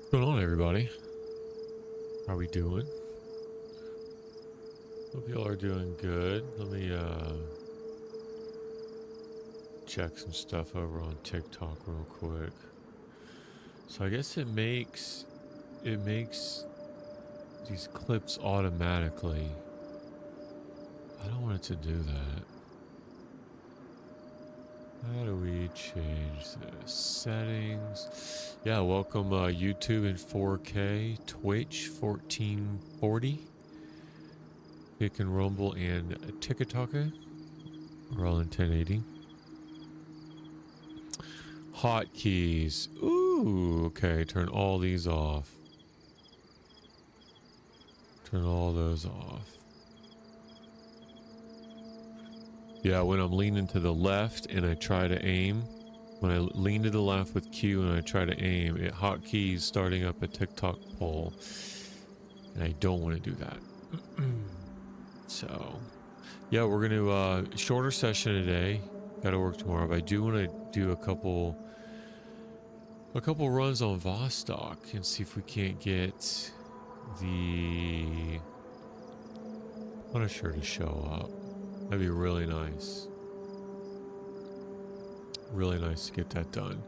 What's going on, everybody? How are we doing? Hope y'all are doing good. Let me check some stuff over on TikTok real quick. So I guess it makes these clips automatically. I don't want it to do that. How do we change the settings? Yeah, welcome YouTube in 4K, Twitch 1440, Kick and Rumble, and TikTok. We're all in 1080. Hotkeys. Ooh, okay. Turn all these off. Turn all those off. Yeah, when I'm leaning to the left and I try to aim, when I lean to the left with Q and I try to aim, it hotkeys starting up a TikTok poll. And I don't want to do that. So, yeah, we're going to, shorter session today. Got to work tomorrow, but I do want to do a couple runs on Vostok and see if we can't get the Punisher to show up. That'd be really nice. Really nice to get that done.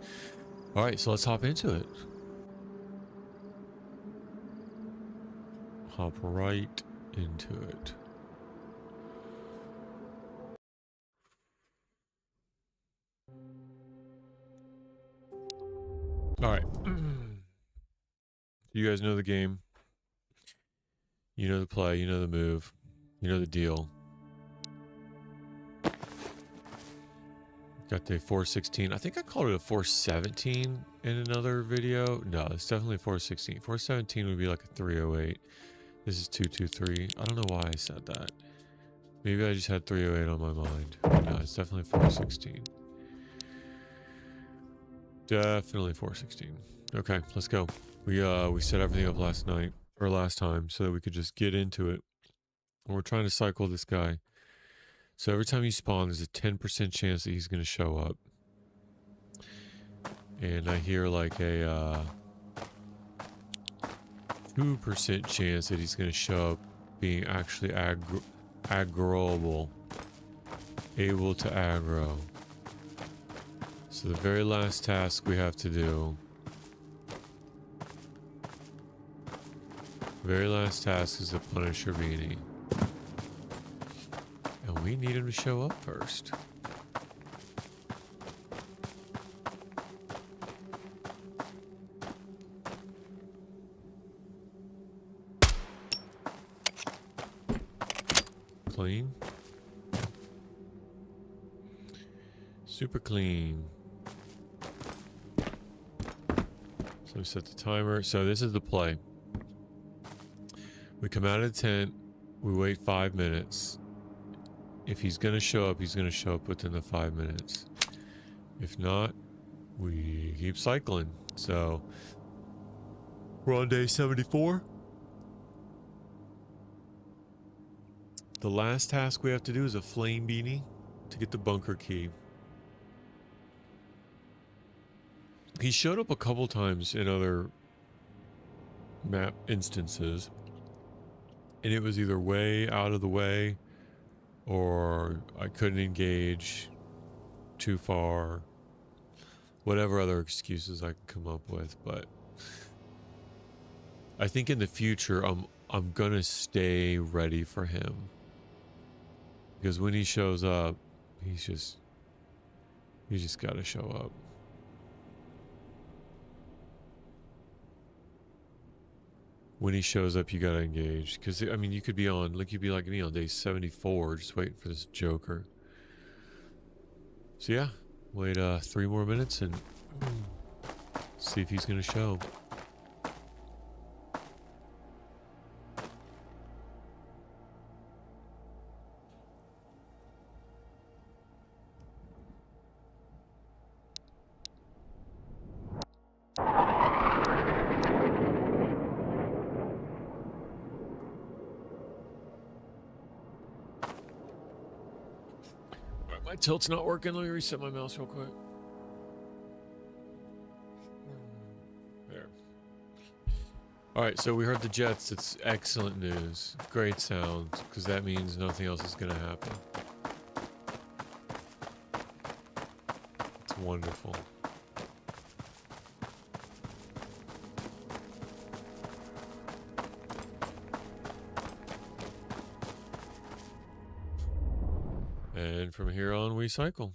All right, so let's hop into it. Hop right into it. All right. You guys know the game. You know the play. You know the move. You know the deal. Got the 416. I think I called it a 417 in another video. No, it's definitely 416. 417 would be like a 308. This is 223. I don't know why I said that. Maybe I just had 308 on my mind. No, it's definitely 416. Definitely 416. Okay, let's go. We set everything up last time so that we could just get into it. And we're trying to cycle this guy. So every time you spawn, there's a 10% chance that he's going to show up. And I hear like a 2% chance that he's going to show up being actually aggroable. Able to aggro. So the very last task we have to do. Very last task is the Punisher beanie. And we need him to show up first. Clean. Super clean. So we set the timer. So this is the play. We come out of the tent. We wait 5 minutes. If he's going to show up, he's going to show up within the 5 minutes. If not, we keep cycling. So we're on day 74. The last task we have to do is a flame beanie to get the bunker key. He showed up a couple times in other map instances, and it was either way out of the way or I couldn't engage. too far, whatever other excuses I can come up with. But I think in the future, I'm gonna stay ready for him, because when he shows up, you just gotta show up. When he shows up, you gotta engage. Because, I mean, you could be like me on day 74, just waiting for this Joker. So yeah, wait 3 more minutes and see if he's gonna show. My tilt's not working. Let me reset my mouse real quick. There. All right, so we heard the jets. It's excellent news. Great sound, because that means nothing else is going to happen. It's wonderful. And from here on, we cycle.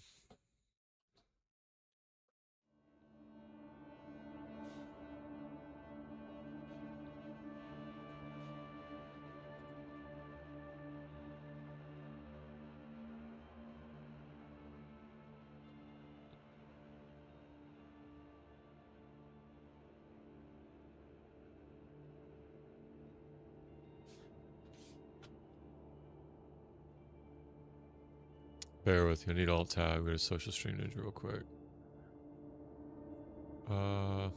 Bear with you. I need Alt-Tab. Go to Social Stream Ninja real quick. Come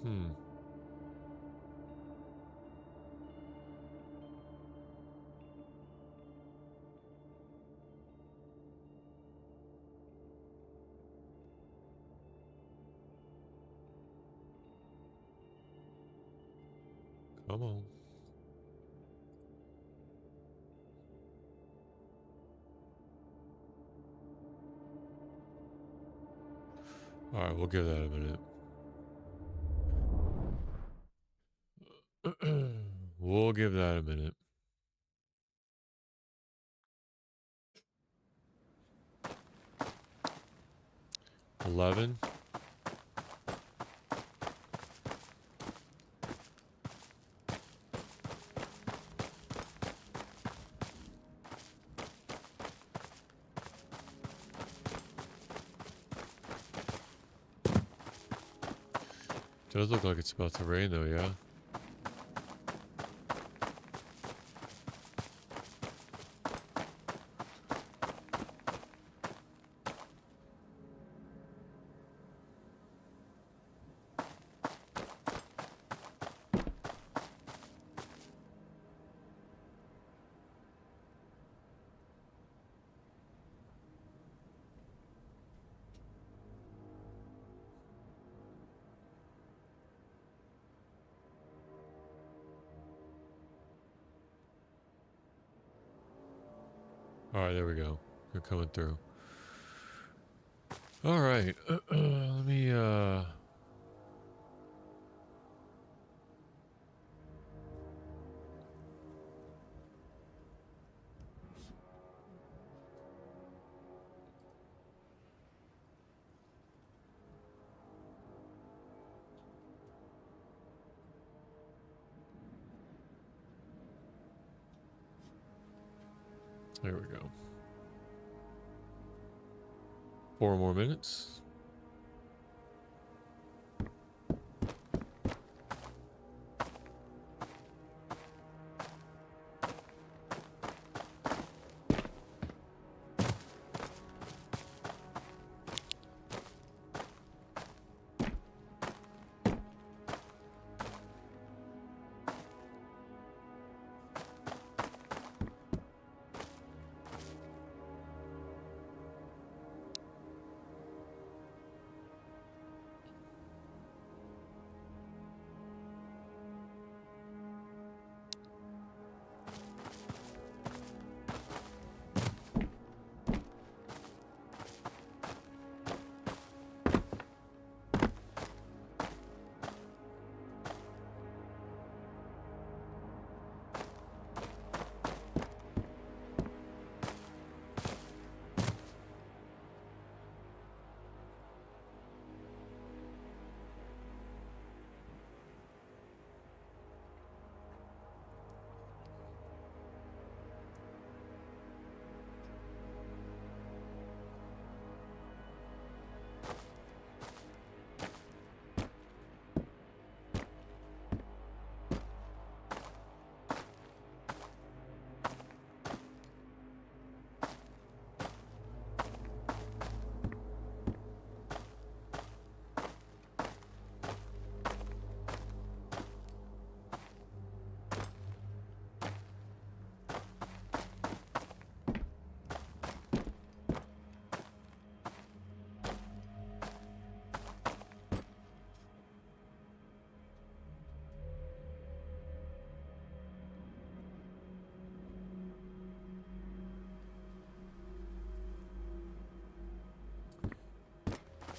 on. All right, we'll give that a minute. We'll give that a minute. $11. Does look like it's about to rain though, yeah? All right, there we go. They're coming through. All right. Let me, there we go. 4 more minutes.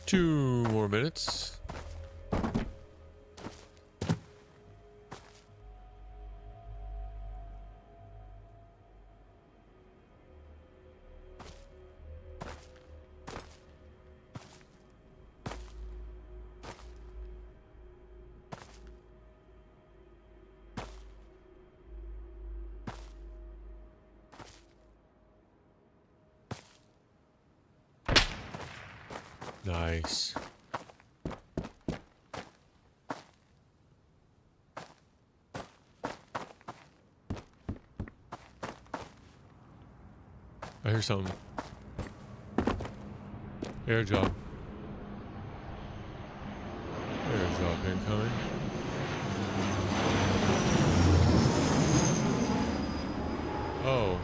2 more minutes. Nice. I hear something. Airdrop. Airdrop incoming. Oh.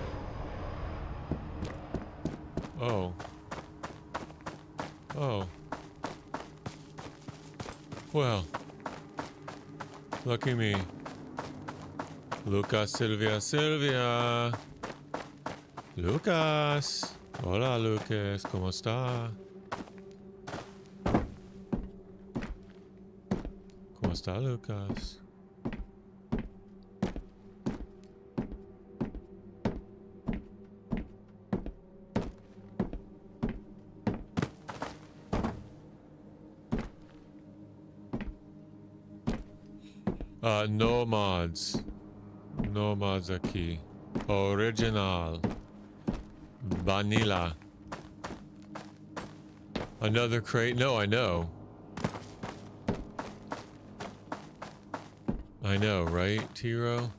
Oh. Oh. Well. Lucky me. Lucas, Silvia. Lucas. Hola, Lucas. ¿Cómo está? ¿Cómo está, Lucas? No mods. No mods aquí. Original. Vanilla. Another crate? No, I know. I know, right, Tiro?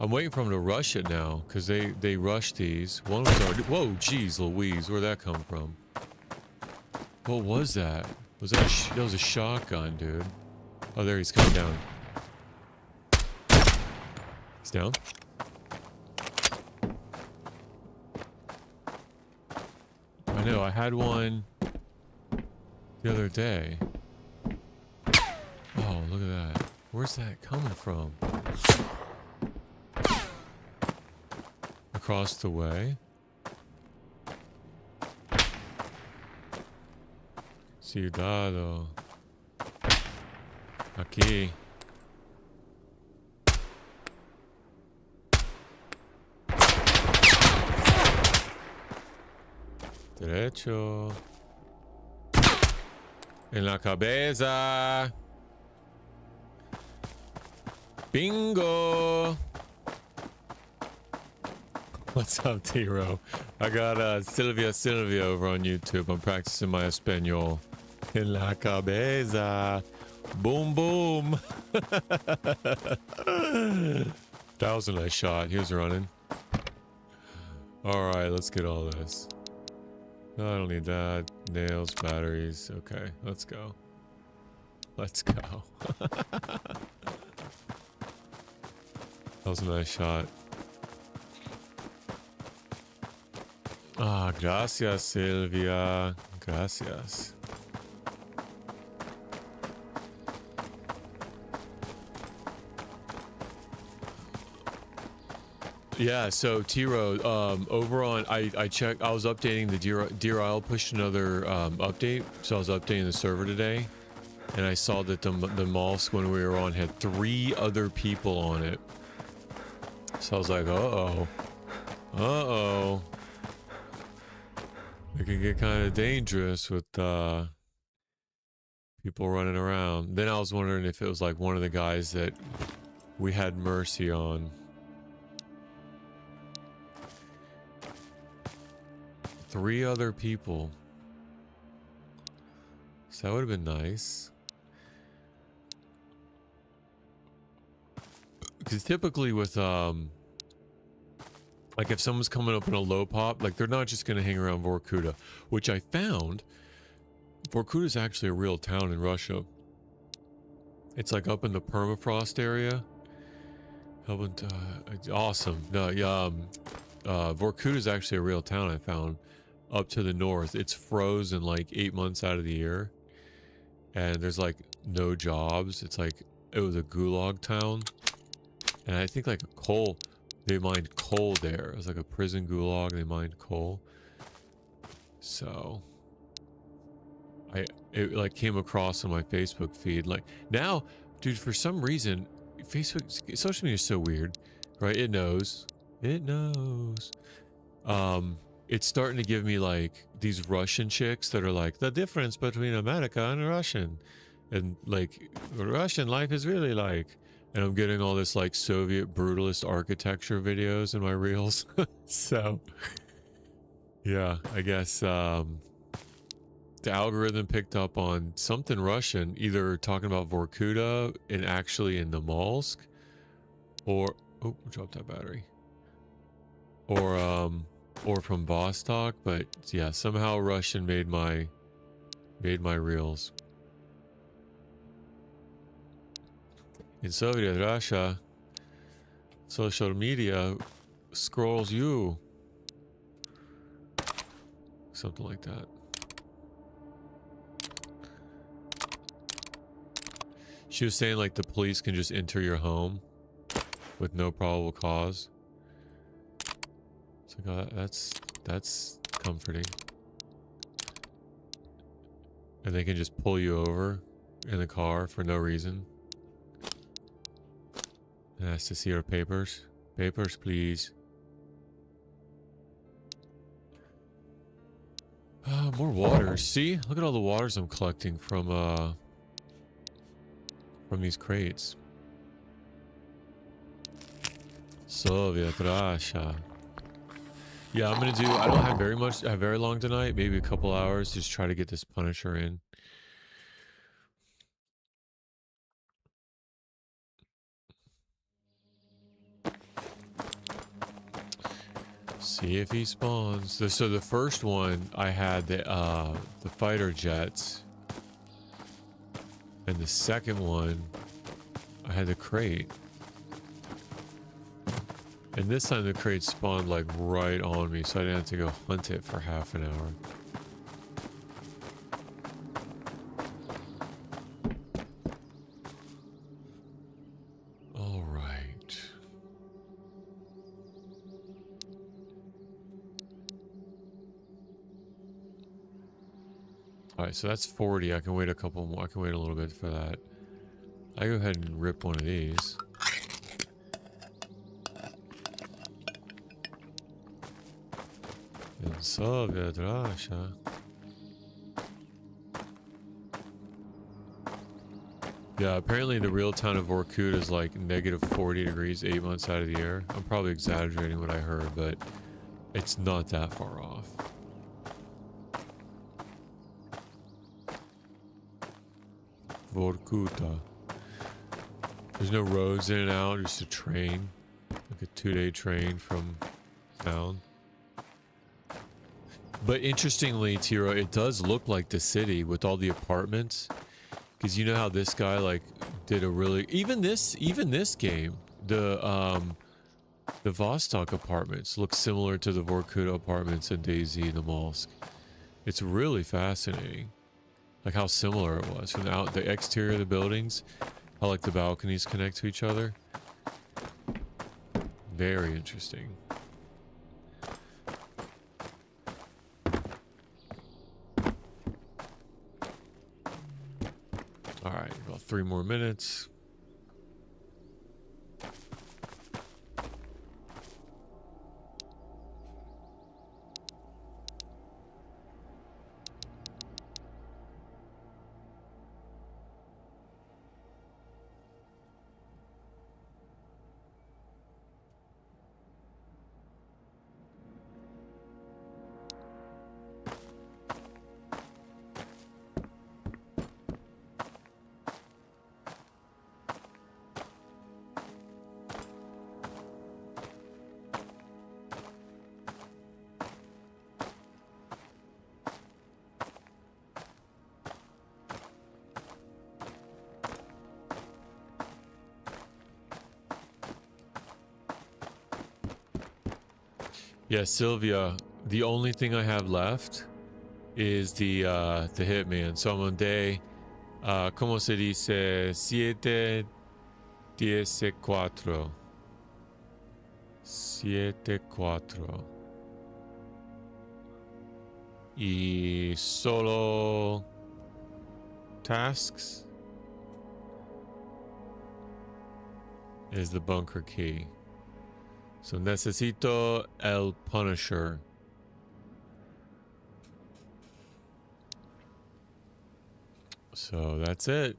I'm waiting for them to rush it now, because they rushed these. One was already... Whoa, jeez Louise, where'd that come from? What was that? Was that that was a shotgun, dude. Oh, there he's coming down. He's down. I know, I had one the other day. Oh, look at that. Where's that coming from? Across the way. Cuidado. Aquí. Derecho. En la cabeza. Bingo. What's up, Tiro? I got Silvia over on YouTube. I'm practicing my Espanol. En la cabeza. Boom, boom. That was a nice shot. He was running. Alright, let's get all this. No, I don't need that. Nails, batteries. Okay, let's go. Let's go. That was a nice shot. Ah, gracias, Silvia. Gracias. Yeah, so Tiro, over on, I checked, I was updating the Deer Isle pushed another update, so I was updating the server today, and I saw that the mosque when we were on had 3 other people on it. So I was like, uh-oh. Uh-oh. It can get kind of dangerous with people running around. Then I was wondering if it was like one of the guys that we had mercy on. 3 other people. So that would have been nice. Because typically with like if someone's coming up in a low pop, like they're not just going to hang around Vorkuta, which I found Vorkuta is actually a real town in Russia. It's like up in the permafrost area. It's awesome. No, yeah, Vorkuta is actually a real town I found up to the north. It's frozen like 8 months out of the year, and there's like no jobs. It's like it was a gulag town, and I think like coal. They mined coal there. It was like a prison gulag. They mined coal. So it like came across on my Facebook feed. Like now, dude, for some reason, Facebook, social media is so weird, right? It knows. It knows. It's starting to give me like these Russian chicks that are like the difference between America and Russian, and like Russian life is really like, and I'm getting all this like Soviet brutalist architecture videos in my reels. So yeah, I guess the algorithm picked up on something Russian, either talking about Vorkuta and actually in the Molsk, or oh, dropped that battery, or from Vostok. But yeah, somehow Russian made my reels. In Soviet Russia, social media scrolls you, something like that. She was saying like the police can just enter your home with no probable cause. It's like, oh, that's comforting. And they can just pull you over in the car for no reason. And ask to see our papers. Papers, please. More water. See? Look at all the waters I'm collecting from these crates. Soviet Russia. Yeah, I'm gonna do, I don't have very long tonight, maybe a couple hours, just try to get this Punisher in. See if he spawns. So the first one, I had the fighter jets. And the second one, I had the crate. And this time the crate spawned like right on me, so I didn't have to go hunt it for half an hour. All right. All right, so that's 40. I can wait a couple more. I can wait a little bit for that. I go ahead and rip one of these. In Soviet Russia. Yeah, apparently the real town of Vorkuta is like negative 40 degrees 8 months out of the year. I'm probably exaggerating what I heard, but it's not that far off. Vorkuta. There's no roads in and out, just a train. Like a 2-day train from town. But interestingly, Tiro, it does look like the city with all the apartments. Because you know how this guy like did a really even this game, the Vostok apartments look similar to the Vorkuta apartments in DayZ and the Molsk. It's really fascinating, like how similar it was from the exterior of the buildings, how like the balconies connect to each other. Very interesting. All right, about 3 more minutes. Yeah, Sylvia, the only thing I have left is the Hitman. So I'm on day, ¿cómo se dice? 7, 10, 4. 7, 4. Y solo tasks is the bunker key. So necesito el Punisher. So that's it.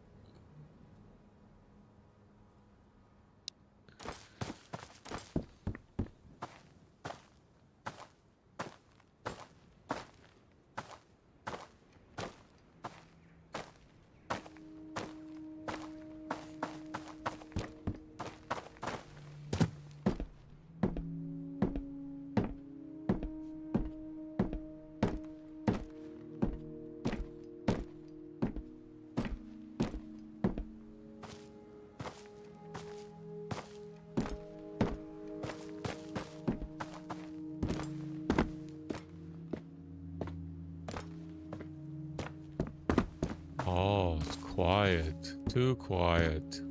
Oh, it's quiet. Too quiet.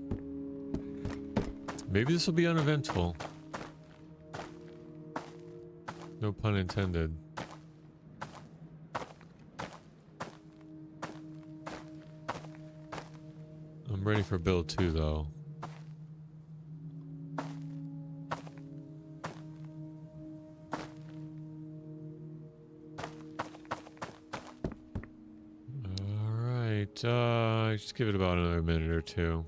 Maybe this will be uneventful. No pun intended. I'm ready for build 2 though. Just give it about another minute or two.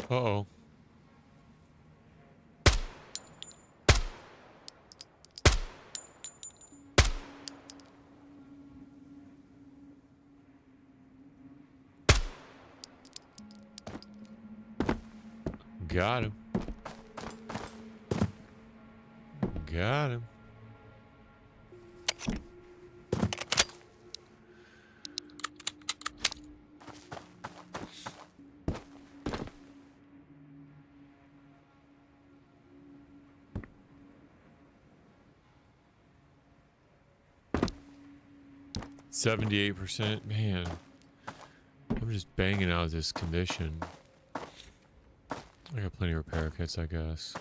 Uh-oh. Got him. Got him. %, man. I'm just banging out this condition. I got plenty of repair kits, I guess.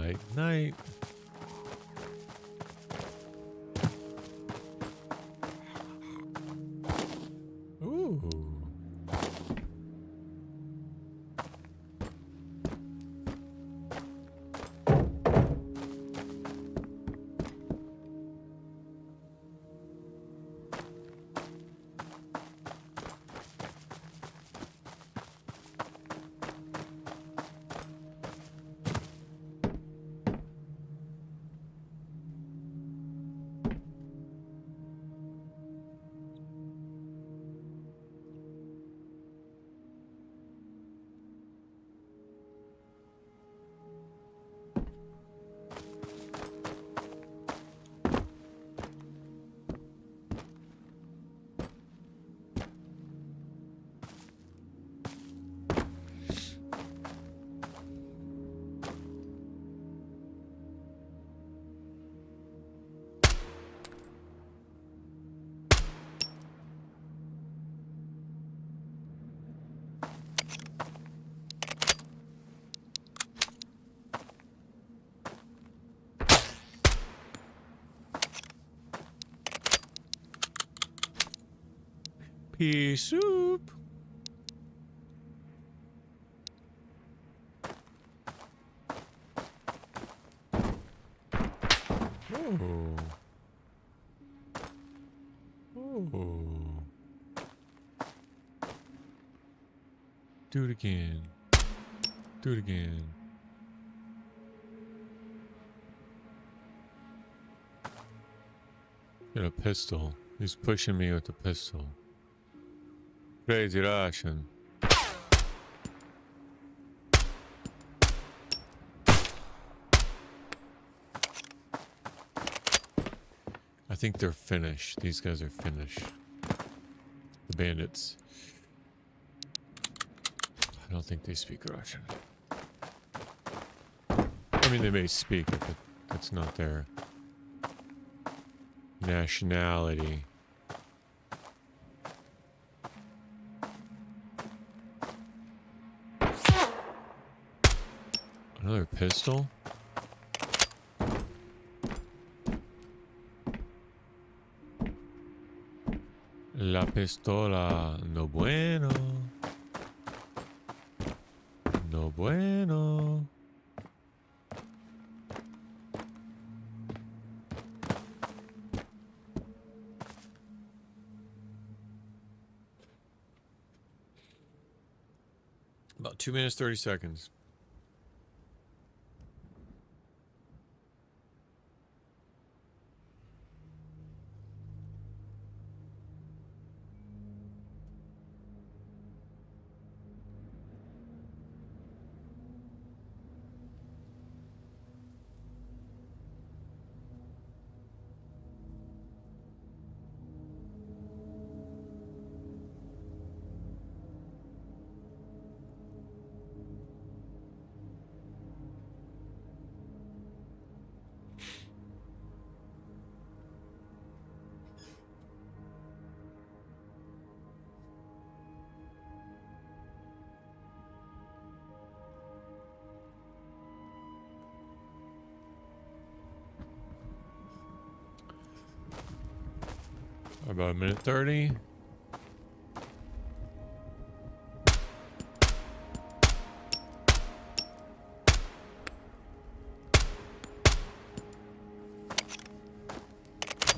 Night, night. Ooh. Pea soup. Oh. Oh. Do it again. Do it again. Got a pistol. He's pushing me with a pistol. Crazy Russian. I think they're Finnish. These guys are Finnish. The bandits. I don't think they speak Russian. I mean, they may speak it, but that's not their nationality. Another pistol? La pistola, no bueno. No bueno. About 2 minutes, 30 seconds. About a minute 30.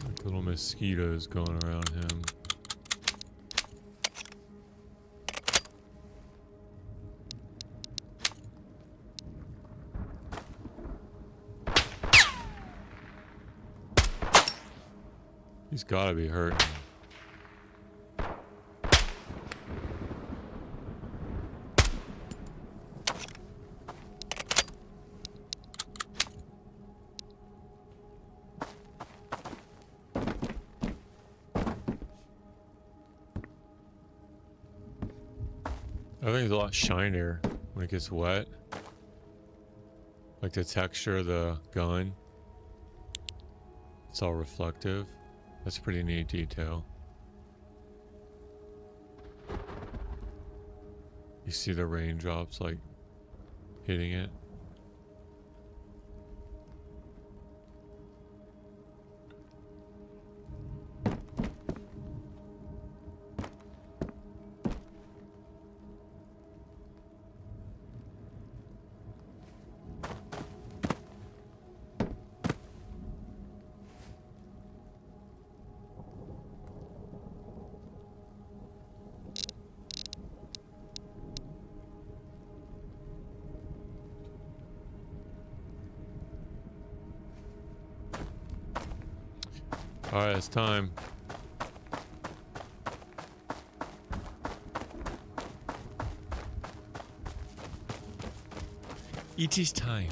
Like little mosquitoes going around him. He's gotta be hurting. I think it's a lot shinier when it gets wet. Like the texture of the gun. It's all reflective. That's a pretty neat detail. You see the raindrops like hitting it. Alright, it's time. It is time.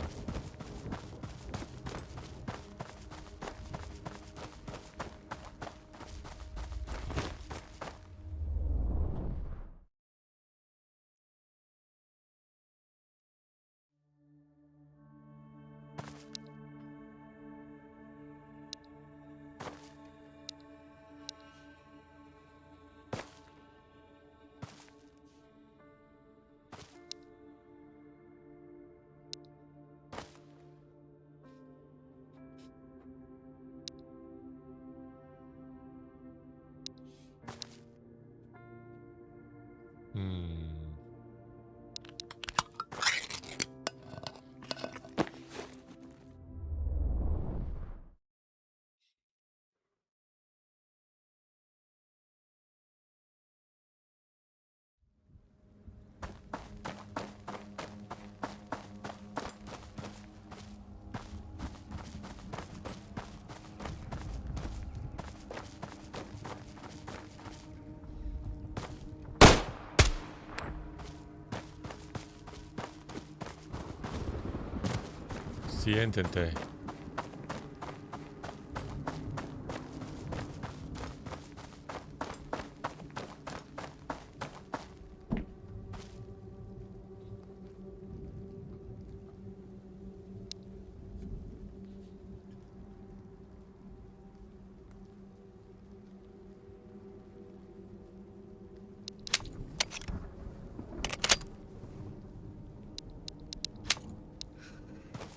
Siéntete.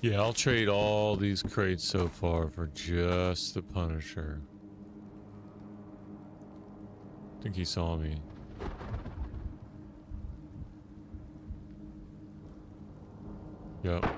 Yeah, I'll trade all these crates so far for just the Punisher. I think he saw me. Yep.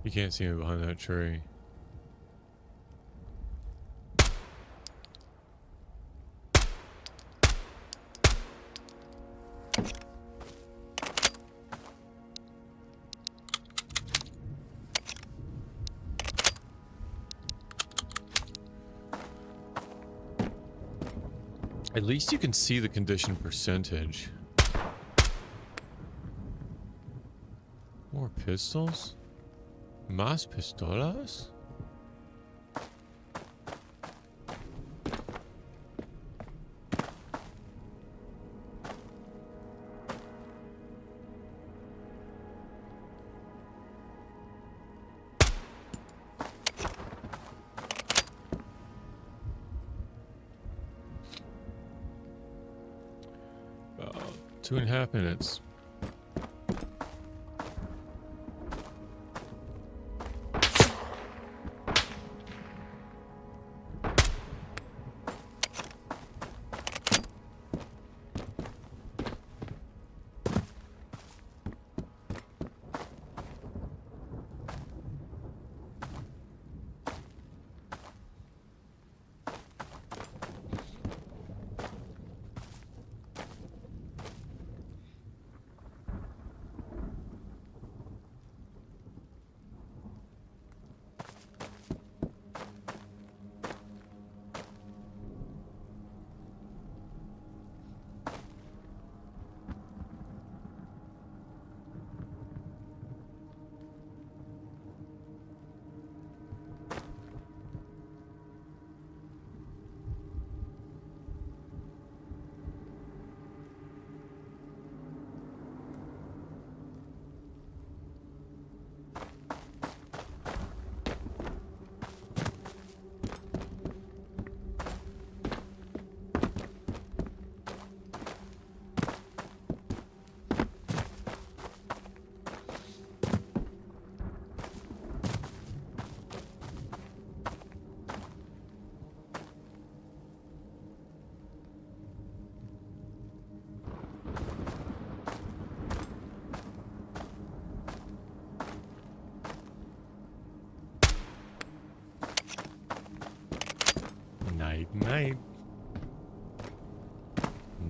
You can't see me behind that tree. At least you can see the condition percentage. More pistols? Más pistolas? About 2.5 minutes.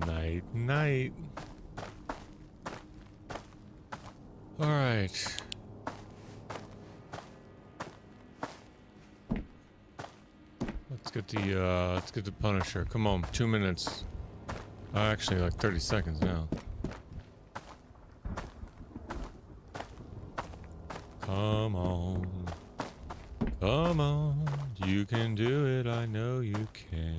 Night, night. All right. Let's get the Punisher. Come on, 2 minutes. Actually, like 30 seconds now. Come on. Come on. You can do it. I know you can.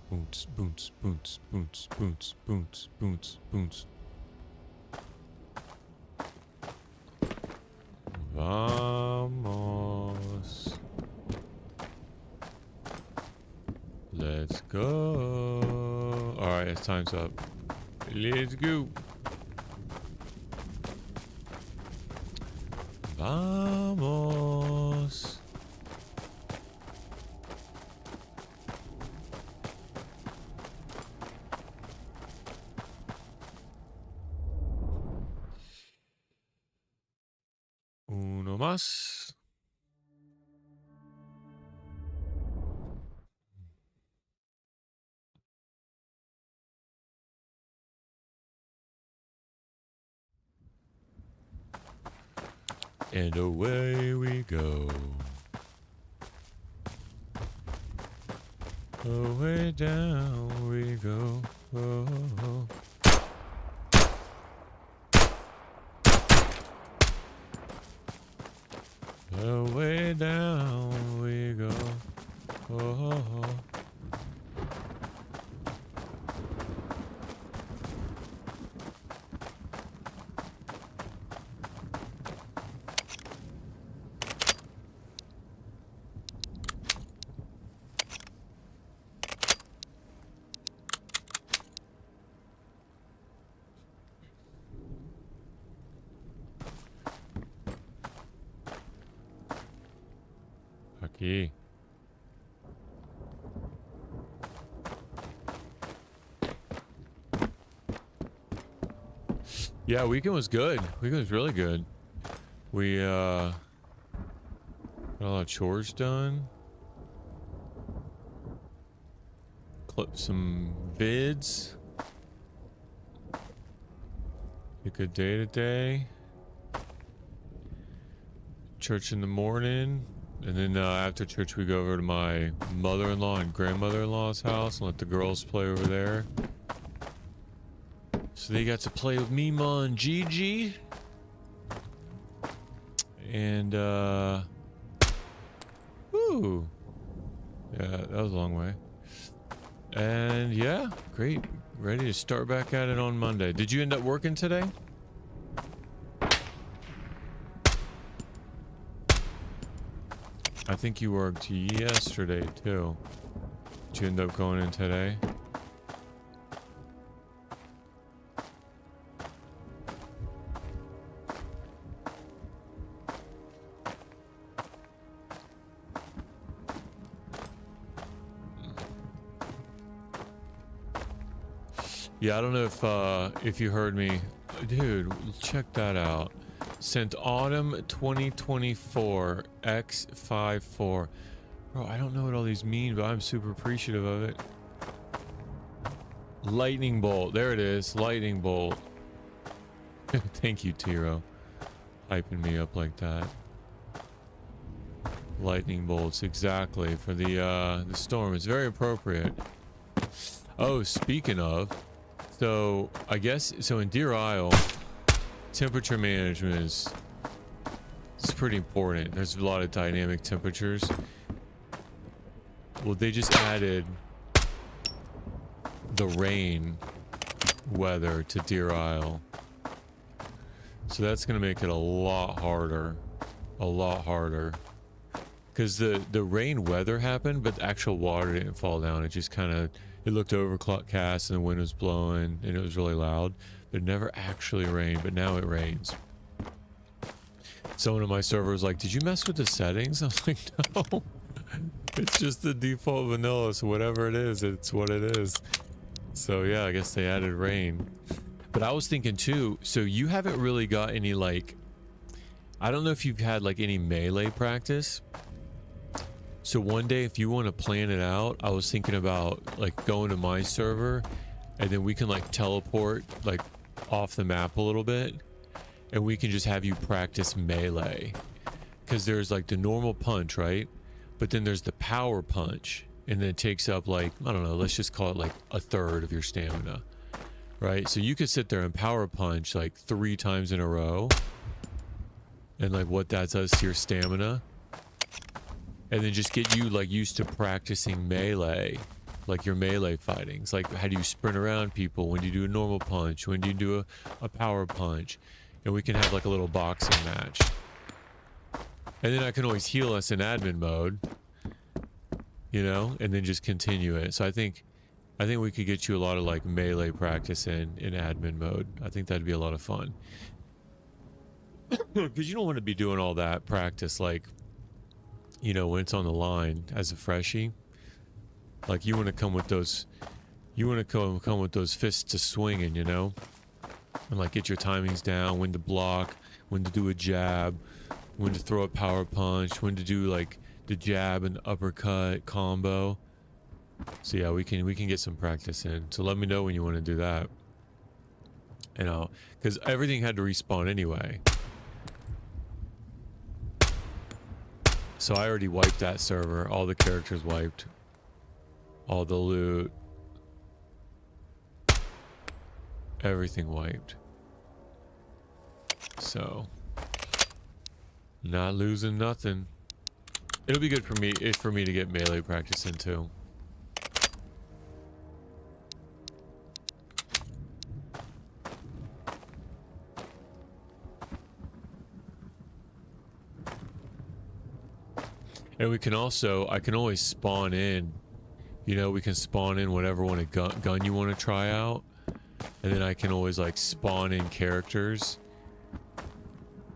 Boons, boons, boons, boons, boons, boons, boons, boons. Vamos. Let's go. Alright, it's time's up. Let's go. Vamos. Uno más. And away we go. Away down we go. Oh, oh. Away down we go. Oh, oh, oh. Aquí. Yeah, weekend was good. Weekend was really good. We got a lot of chores done. Clipped some vids. A good day today. Church in the morning. And then after church we go over to my mother-in-law and grandmother-in-law's house and let the girls play over there. So they got to play with Mima and Gigi. And woo. Yeah, that was a long way. And yeah, great. Ready to start back at it on Monday. Did you end up working today? I think you worked yesterday too. Did you end up going in today? Yeah, I don't know if you heard me. Dude, check that out. Sent autumn 2024 X54. Bro, I don't know what all these mean, but I'm super appreciative of it. Lightning bolt. There it is. Lightning bolt. Thank you, Tiro. Hyping me up like that. Lightning bolts, exactly. For the storm. It's very appropriate. Oh, speaking of. So, I guess, so in Deer Isle, temperature management is pretty important. There's a lot of dynamic temperatures. Well, they just added the rain weather to Deer Isle. So that's going to make it a lot harder. A lot harder. Because the rain weather happened, but the actual water didn't fall down. It just kind of, it looked overcast and the wind was blowing and it was really loud. But it never actually rained, but now it rains. Someone on my server was like, did you mess with the settings? I was like, no. It's just the default vanilla, so whatever it is, it's what it is. So yeah, I guess they added rain. But I was thinking too, so you haven't really got any like, I don't know if you've had like any melee practice. So one day, if you want to plan it out, I was thinking about like going to my server, and then we can like teleport like off the map a little bit, and we can just have you practice melee. Because there's like the normal punch, right? But then there's the power punch, and then it takes up like, I don't know, let's just call it like a third of your stamina, right? So you could sit there and power punch like 3 times in a row, and like what that does to your stamina, and then just get you like used to practicing melee, like your melee fightings. Like, how do you sprint around people? When do you do a normal punch? When do you do a power punch? And we can have like a little boxing match. And then I can always heal us in admin mode, you know, and then just continue it. So I think we could get you a lot of like melee practice in admin mode. I think that'd be a lot of fun. Because you don't want to be doing all that practice, like, you know, when it's on the line as a freshie. Like, you want to come with those, come with those fists to swinging, you know, and like get your timings down, when to block, when to do a jab, when to throw a power punch, when to do like the jab and uppercut combo. So yeah, we can get some practice in. So let me know when you want to do that. You know, because everything had to respawn anyway. So I already wiped that server. All the characters wiped. All the loot. Everything wiped. So not losing nothing. It'll be good for me to get melee practice in too. And we can also, I can always spawn in, you know, we can spawn in whatever gun you want to try out. And then I can always like spawn in characters.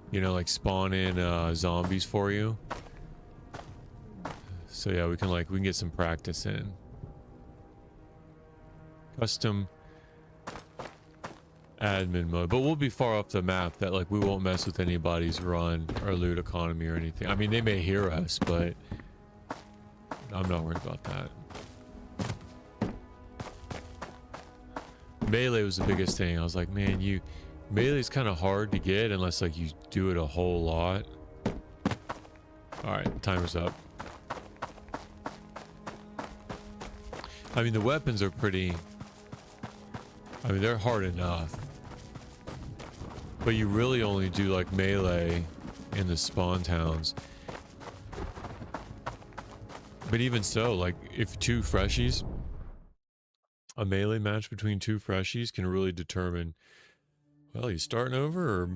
You know, like spawn in zombies for you. So yeah, we can get some practice in. Custom admin mode. But we'll be far off the map that like we won't mess with anybody's run or loot economy or anything. I mean, they may hear us, but I'm not worried about that. Melee was the biggest thing. I was like, man, melee's kind of hard to get unless like you do it a whole lot. All right, timer's up. I mean, the weapons are pretty, I mean, they're hard enough. But you really only do like melee in the spawn towns. But even so, like if 2 freshies, a melee match between 2 freshies can really determine, well, you starting over, or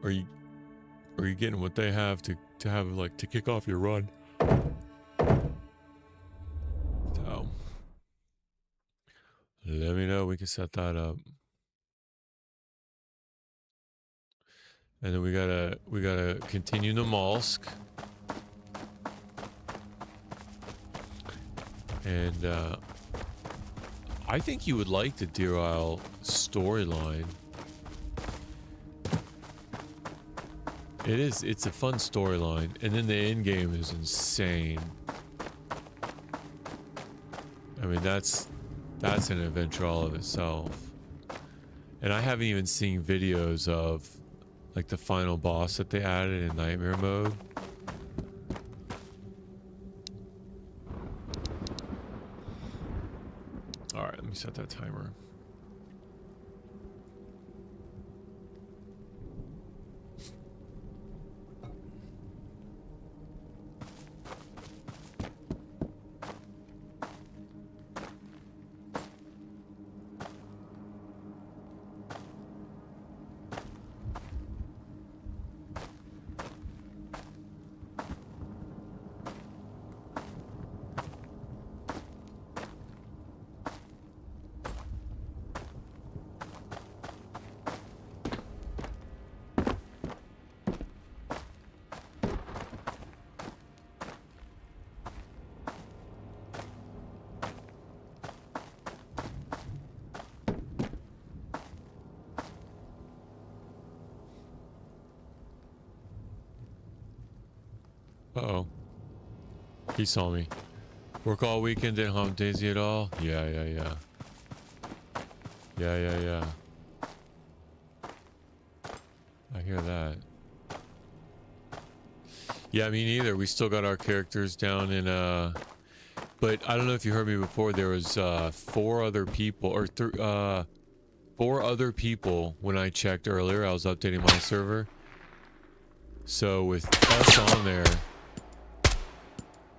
are you getting what they have to have like to kick off your run? So let me know, we can set that up. And then we gotta continue the Malsk. And I think you would like the Deer Isle storyline. It's a fun storyline, and then the end game is insane. I mean, that's an adventure all of itself. And I haven't even seen videos of like the final boss that they added in nightmare mode. All right, let me set that timer. Uh-oh. He saw me. Work all weekend, didn't hump Daisy at all? Yeah. Yeah. I hear that. Yeah, me neither. We still got our characters down in, but I don't know if you heard me before, there was, 4 other people, or 4 other people when I checked earlier. I was updating my server. So with us on there,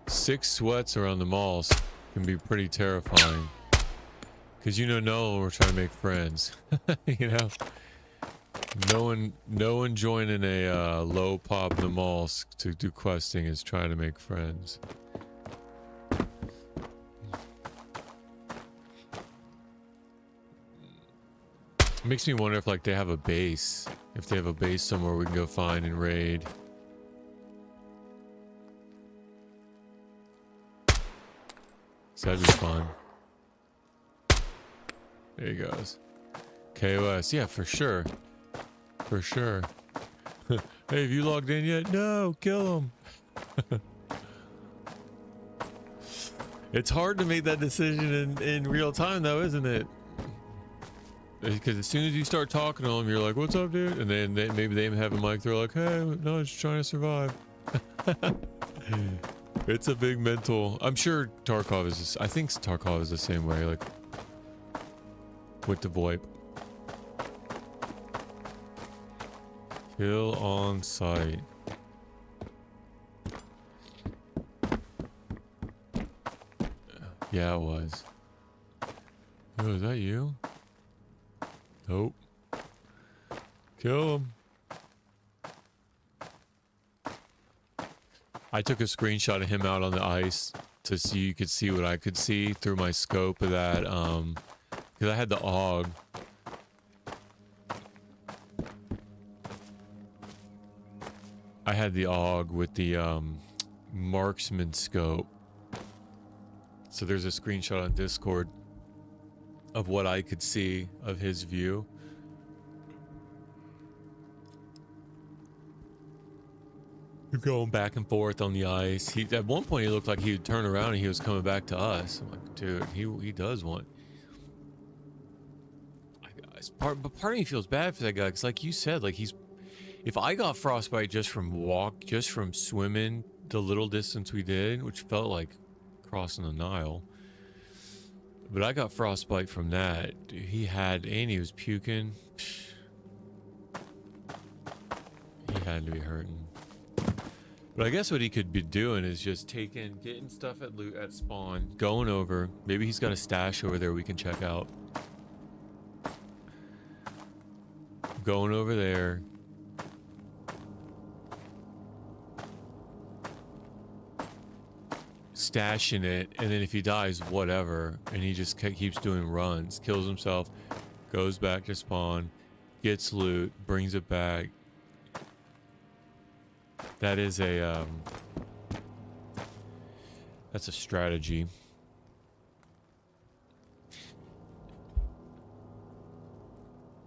6 sweats around the malls can be pretty terrifying. Cause you know, no, we're trying to make friends. You know, no one joining a low pop in the malls to do questing is trying to make friends. It makes me wonder if like they have a base. If they have a base somewhere we can go find and raid. So that'd be fun. There he goes. KOS, yeah, for sure. For sure. Hey, have you logged in yet? No, kill him. It's hard to make that decision in real time though, isn't it? Because as soon as you start talking to them, you're like, what's up, dude? And then maybe they have a mic, they're like, hey, no, I'm just trying to survive. It's a big mental. I'm sure Tarkov is just, I think Tarkov is the same way, like with the VoIP. Kill on site. Yeah, it was. Oh, is that you? Nope. Kill him. I took a screenshot of him out on the ice to see, you could see what I could see through my scope of that, because I had the AUG. I had the AUG with the marksman scope. So there's a screenshot on Discord of what I could see of his view. Going back and forth on the ice. He, at one point he looked like he would turn around and he was coming back to us. I'm like, dude, he does want. But part of me feels bad for that guy, because like you said, like he's, if I got frostbite just from swimming the little distance we did, which felt like crossing the Nile, but I got frostbite from that. Dude, he was puking. He had to be hurting. But I guess what he could be doing is just getting stuff at spawn, going over. Maybe he's got a stash over there we can check out. Going over there. Stashing it, and then if he dies, whatever. And he just keeps doing runs, kills himself, goes back to spawn, gets loot, brings it back. That is that's a strategy.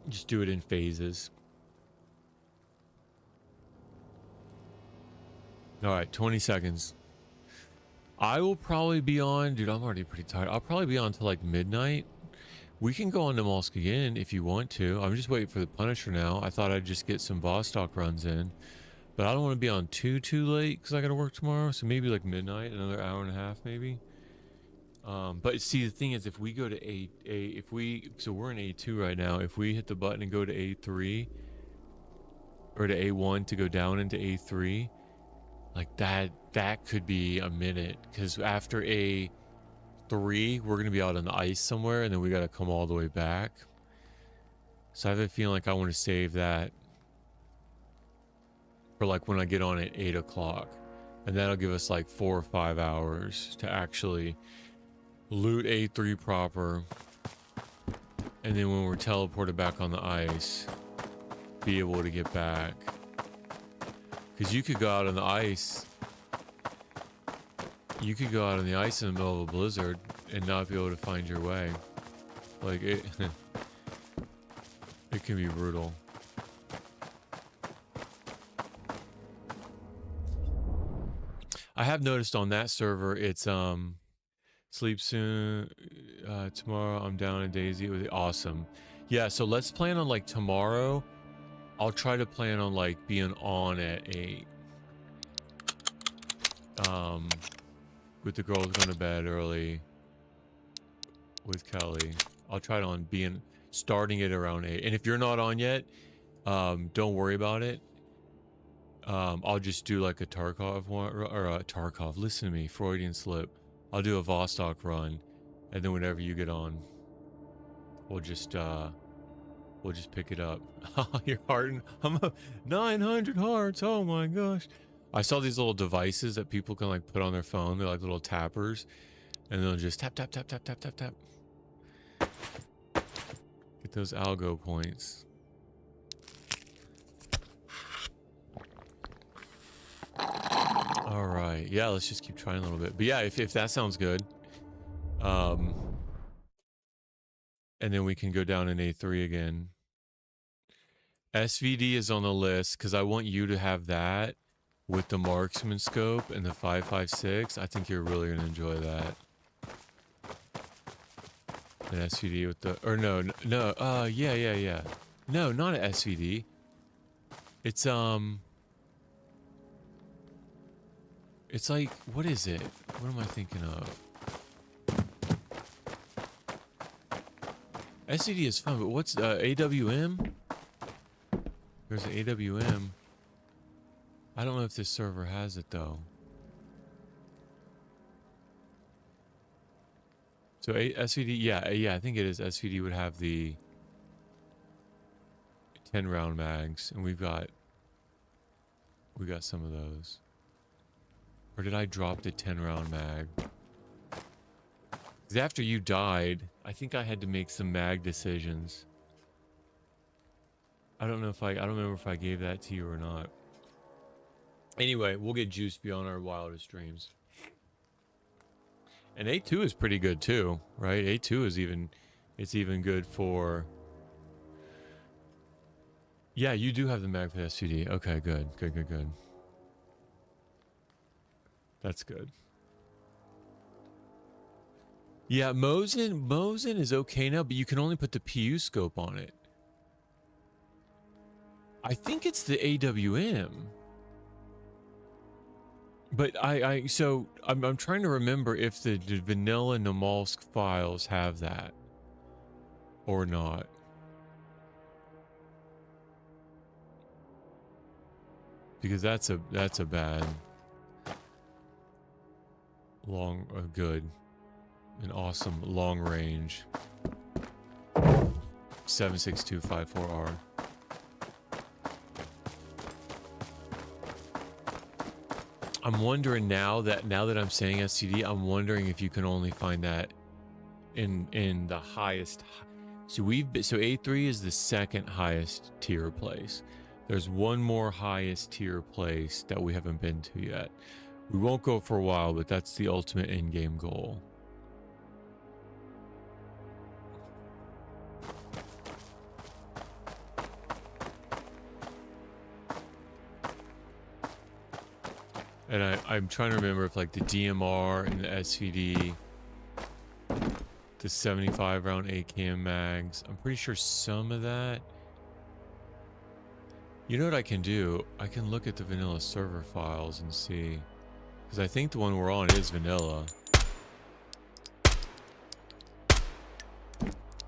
Just do it in phases. All right, 20 seconds. I will probably be on, dude, I'm already pretty tired. I'll probably be on till like midnight. We can go on to Mosque again if you want to. I'm just waiting for the Punisher now. I thought I'd just get some Vostok runs in. But I don't want to be on too late because I got to work tomorrow. So maybe like midnight, another hour and a half maybe. But see, the thing is, if we go to so we're in A2 right now. If we hit the button and go to A3 or to A1 to go down into A3, like that could be a minute, because after A3 we're gonna be out on the ice somewhere, and then we got to come all the way back. So I have a feeling like I want to save that for like when I get on at 8 o'clock, and that'll give us like 4 or 5 hours to actually loot A3 proper, and then when we're teleported back on the ice, be able to get back. Because you could go out on the ice. You could go out on the ice in the middle of a blizzard and not be able to find your way. Like it, it can be brutal. I have noticed on that server, it's sleep soon. Tomorrow I'm down in Daisy with it. Awesome. Yeah, so let's plan on like tomorrow. I'll try to plan on like being on at 8. With the girls going to bed early with Kelly. I'll try on starting it around 8. And if you're not on yet, don't worry about it. I'll just do like a Tarkov one, or a Tarkov. Listen to me, Freudian slip. I'll do a Vostok run, and then whenever you get on, we'll just pick it up. Your heart, I'm up 900 hearts. Oh my gosh! I saw these little devices that people can like put on their phone. They're like little tappers, and they'll just tap tap tap tap tap tap tap. Get those algo points. All right, yeah, let's just keep trying a little bit. But yeah, if that sounds good, and then we can go down in A3 again. SVD is on the list because I want you to have that with the marksman scope and the 5.56. I think you're really gonna enjoy that. An SVD with the, or no, yeah. No, not an SVD. It's It's like, what is it? What am I thinking of? SCD is fun, but what's AWM? There's an AWM. I don't know if this server has it though. So SVD, yeah, I think it is. SVD would have the 10 round mags, and we got some of those. Or did I drop the 10 round mag? Because after you died, I think I had to make some mag decisions. I don't remember if I gave that to you or not. Anyway, we'll get juiced beyond our wildest dreams. And A2 is pretty good too, right? A2 is it's even good for... Yeah, you do have the mag for the SCD. Okay, good. That's good. Yeah, Mosin is okay now, but you can only put the PU scope on it. I think it's the AWM. But I'm trying to remember if the vanilla Nomalsk files have that or not. Because that's a bad good an awesome long range 7.6254R. I'm wondering now that I'm saying SCD, I'm wondering if you can only find that in the highest. So A3 is the second highest tier place. There's one more highest tier place that we haven't been to yet. We won't go for a while, but that's the ultimate in-game goal. And I'm trying to remember if like the DMR and the SVD, the 75 round AKM mags, I'm pretty sure some of that. You know what I can do? I can look at the vanilla server files and see. Because I think the one we're on is vanilla.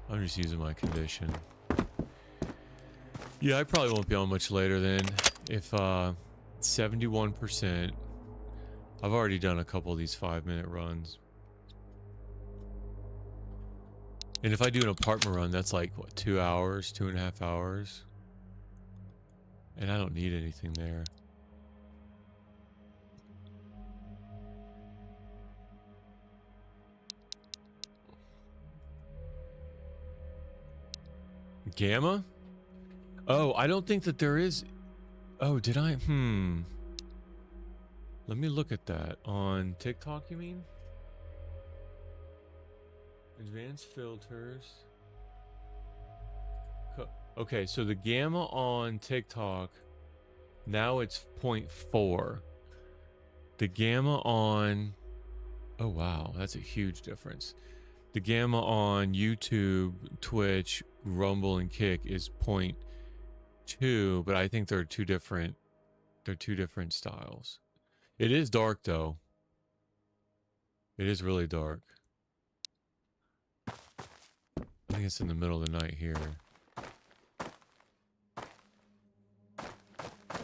I'm just using my condition. Yeah, I probably won't be on much later then. If 71%. I've already done a couple of these 5-minute runs. And if I do an apartment run, that's like, what, 2 hours, 2.5 hours? And I don't need anything there. Gamma? Oh, I don't think that there is... Oh, did I? Let me look at that. On TikTok, you mean? Advanced filters. Okay, so the gamma on TikTok, now it's 0.4. The gamma on... Oh, wow. That's a huge difference. The gamma on YouTube, Twitch, Rumble, and Kick is 0.2, but I think they're two different styles. It is dark, though. It is really dark. I think it's in the middle of the night here.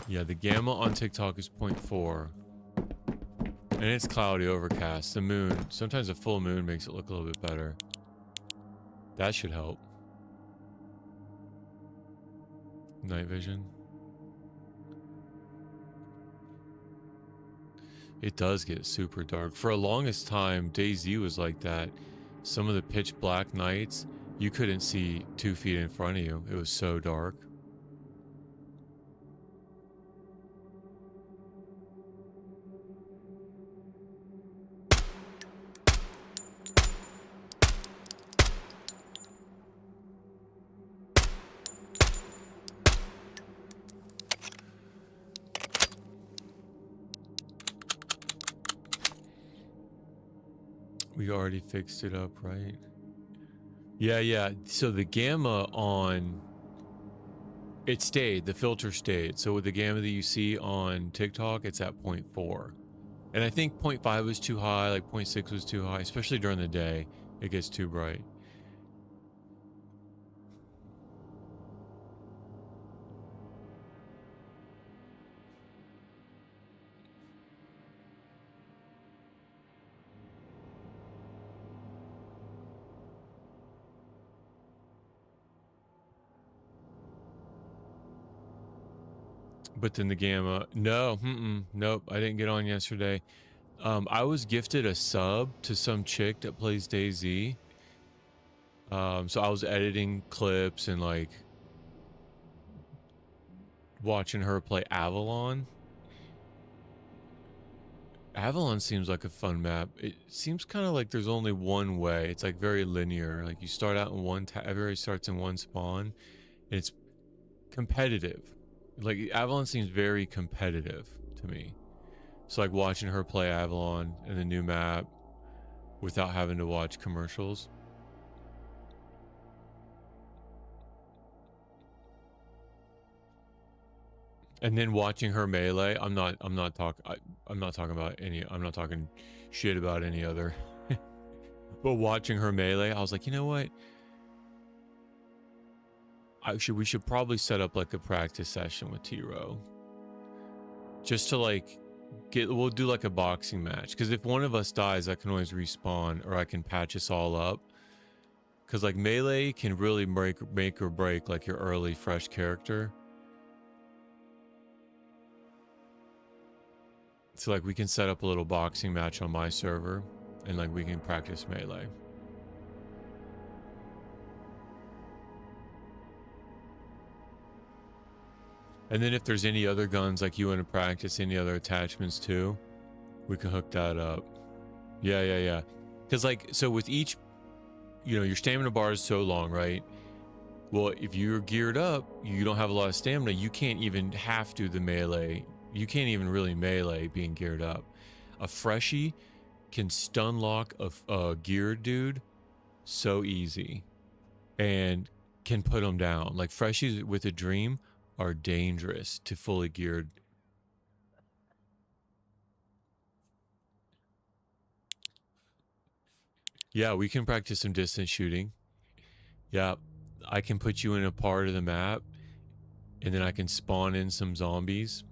Yeah, the gamma on TikTok is 0.4. And it's cloudy, overcast. The moon, sometimes a full moon makes it look a little bit better. That should help. Night vision. It does get super dark. For a longest time, DayZ was like that. Some of the pitch black nights, you couldn't see 2 feet in front of you. It was so dark. We already fixed it up, right? Yeah. So the gamma on... It stayed. The filter stayed. So with the gamma that you see on TikTok, it's at 0.4. And I think 0.5 was too high, like 0.6 was too high, especially during the day. It gets too bright. But then the gamma, nope, I didn't get on yesterday. I was gifted a sub to some chick that plays DayZ. So I was editing clips and like watching her play Avalon. Avalon seems like a fun map. It seems kind of like there's only one way. It's like very linear. Like you start out in one, everybody starts in one spawn, and it's competitive. Like Avalon seems very competitive to me. So like watching her play Avalon in the new map without having to watch commercials. And then watching her melee, I'm not talking shit about any other. But watching her melee, I was like, you know what? We should probably set up like a practice session with T-Row. Just to like we'll do like a boxing match. Because if one of us dies, I can always respawn, or I can patch us all up. Because like melee can really make or break like your early fresh character. So like we can set up a little boxing match on my server, and like we can practice melee. And then if there's any other guns like you want to practice, any other attachments too, we can hook that up. Yeah. Because like, so with each, your stamina bar is so long, right? Well, if you're geared up, you don't have a lot of stamina, you can't even half do the melee. You can't even really melee being geared up. A freshie can stun lock a geared dude so easy and can put them down. Like freshies with a dream are dangerous to fully geared. Yeah, we can practice some distance shooting. Yeah, I can put you in a part of the map, and then I can spawn in some zombies,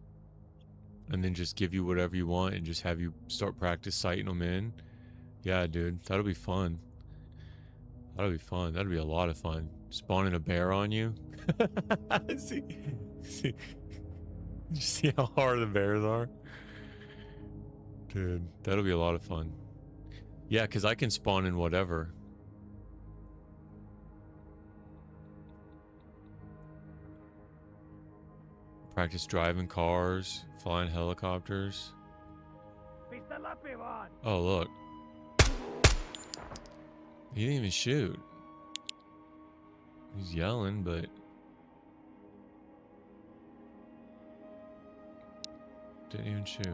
and then just give you whatever you want, and just have you start practice sighting them in. Yeah, dude, that'll be fun. That'll be fun. That'll be a lot of fun. Spawning a bear on you. See how hard the bears are? Dude, that'll be a lot of fun. Yeah, because I can spawn in whatever. Practice driving cars, flying helicopters. Oh, look. He didn't even shoot. He's yelling, but... didn't even shoot.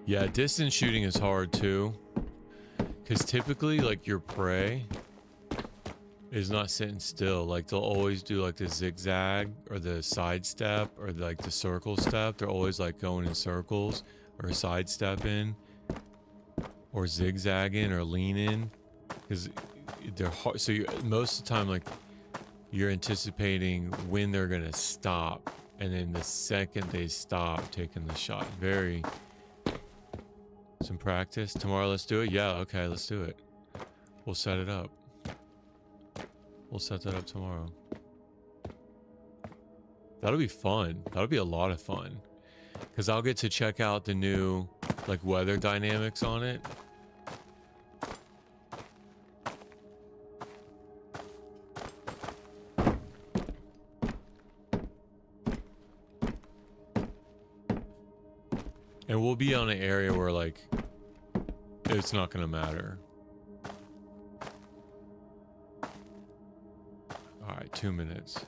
Yeah, distance shooting is hard too. Because typically, like, your prey is not sitting still. Like, they'll always do, like, the zigzag or the side step or, like, the circle step. They're always, like, going in circles or sidestepping or zigzagging or leaning. Because they're hard. So, most of the time, like, you're anticipating when they're going to stop. And then the second they stop taking the shot. Very... Some practice. Tomorrow, let's do it? Yeah, okay, let's do it. We'll set it up. We'll set that up tomorrow. That'll be fun. That'll be a lot of fun. Because I'll get to check out the new, like, weather dynamics on it. And we'll be on an area where, like, it's not gonna matter. Alright, 2 minutes.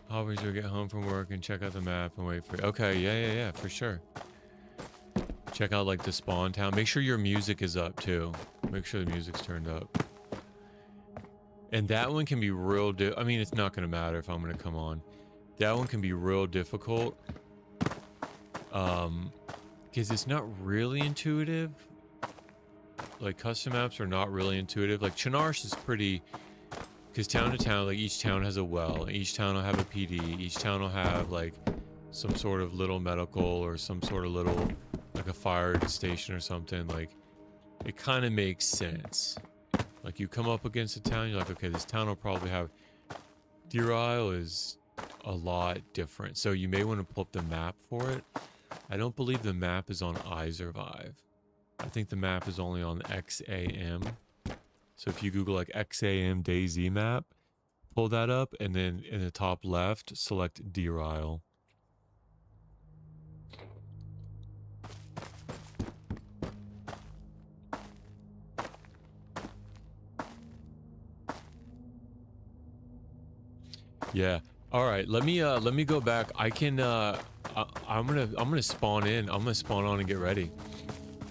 Always you'll get home from work and check out the map and wait for it. Okay, yeah, for sure. Check out, like, the spawn town. Make sure your music is up, too. Make sure the music's turned up. And that one can be real I mean, it's not gonna matter if I'm gonna come on. That one can be real difficult. Because it's not really intuitive. Like, custom maps are not really intuitive. Like, Chernarsh is pretty... Because town to town, like, each town has a well. Each town will have a PD. Each town will have, like, some sort of little medical or some sort of little, like, a fire station or something. Like, it kind of makes sense. Like, you come up against a town, you're like, okay, this town will probably have... Deer Isle is a lot different. So you may want to pull up the map for it. I don't believe the map is on iSurvive. I think the map is only on XAM. So if you Google, like, XAM DayZ map, pull that up, and then in the top left, select Deer Isle. Yeah. All right. Let me go back. I can. I'm gonna spawn in. I'm gonna spawn on and get ready.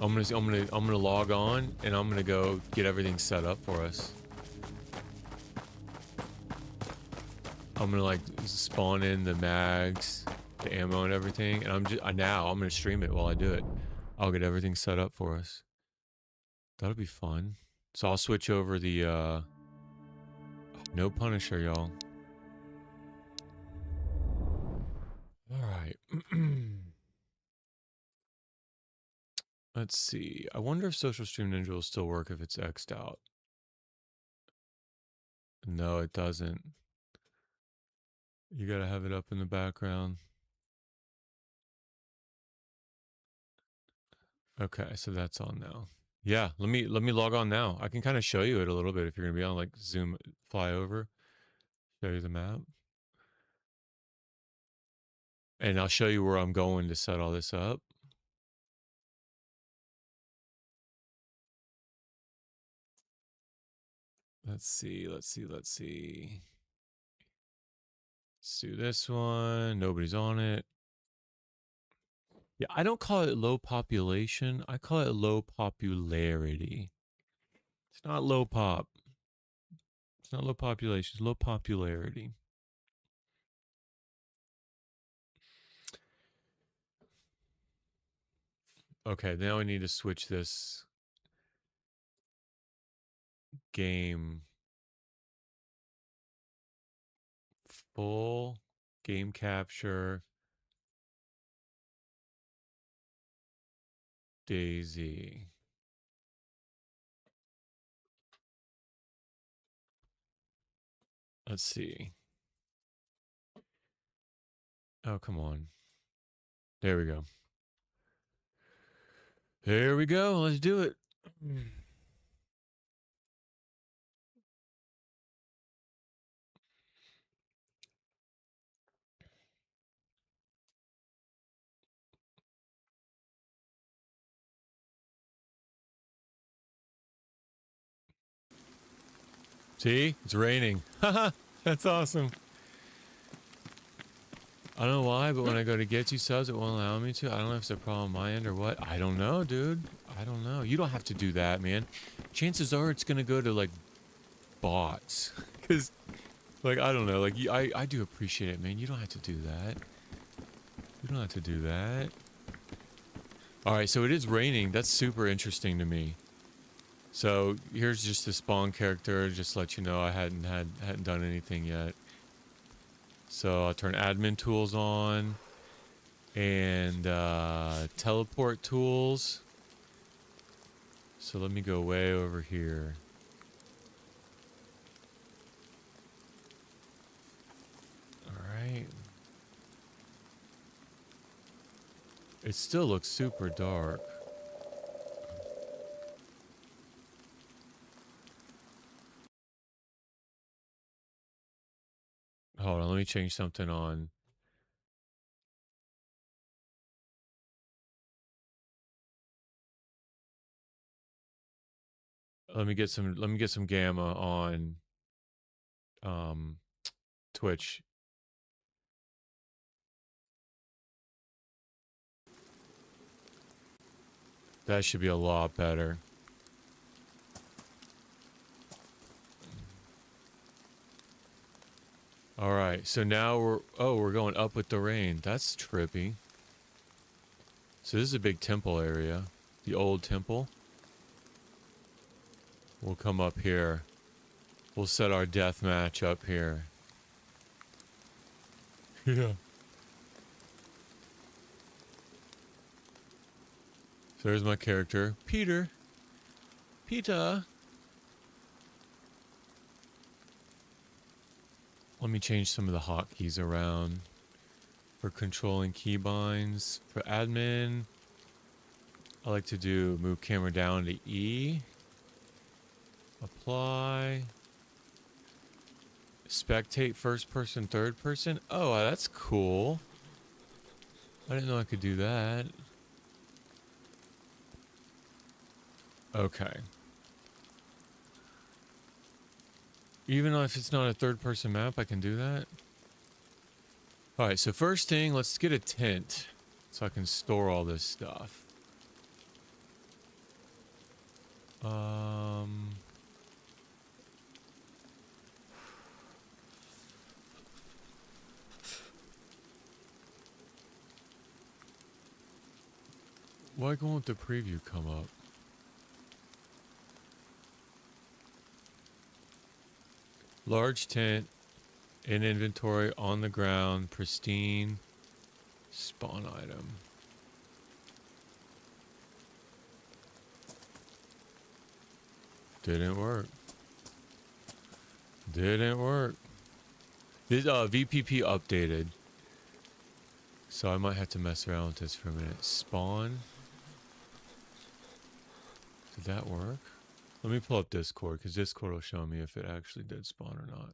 I'm gonna log on and I'm gonna go get everything set up for us. I'm gonna, like, spawn in the mags, the ammo and everything, and I'm gonna stream it while I do it. I'll get everything set up for us. That'll be fun. So I'll switch over the no Punisher, y'all. All right. Let's see. I wonder if Social Stream Ninja will still work if it's X'd out. No, it doesn't. You gotta have it up in the background. Okay, so that's on now. Yeah, let me log on now. I can kind of show you it a little bit if you're gonna be on, like, Zoom, fly over, show you the map. And I'll show you where I'm going to set all this up. Let's see. Let's do this one. Nobody's on it. Yeah, I don't call it low population. I call it low popularity. It's not low pop. It's not low population. It's low popularity. Okay, now I need to switch this game. Full game capture. DayZ. Let's see. Oh, come on. There we go. There we go. Let's do it. See? It's raining. Haha, that's awesome. I don't know why, but when I go to get you subs, it won't allow me to. I don't know if it's a problem on my end or what. I don't know, dude. I don't know. You don't have to do that, man. Chances are it's gonna go to like bots, because like I don't know. Like I do appreciate it, man. You don't have to do that. You don't have to do that. All right, so it is raining. That's super interesting to me. So here's just the spawn character. Just to let you know, I hadn't done anything yet. So I'll turn admin tools on and teleport tools. So let me go way over here. All right. It still looks super dark. Hold on, let me change something on. Let me get some gamma on Twitch. That should be a lot better. All right, so now we're going up with the rain. That's trippy. So this is a big temple area, the old temple. We'll come up here. We'll set our death match up here. Yeah. So there's my character, Peter. Peter. Let me change some of the hotkeys around for controlling keybinds. For admin, I like to do move camera down to E. Apply. Spectate first person, third person. Oh, that's cool. I didn't know I could do that. Okay. Even if it's not a third person map, I can do that. Alright, so first thing, let's get a tent so I can store all this stuff. Why won't the preview come up? Large tent, in inventory, on the ground, pristine, spawn item. Didn't work. Didn't work. This VPP updated. So I might have to mess around with this for a minute. Spawn. Did that work? Let me pull up Discord, because Discord will show me if it actually did spawn or not.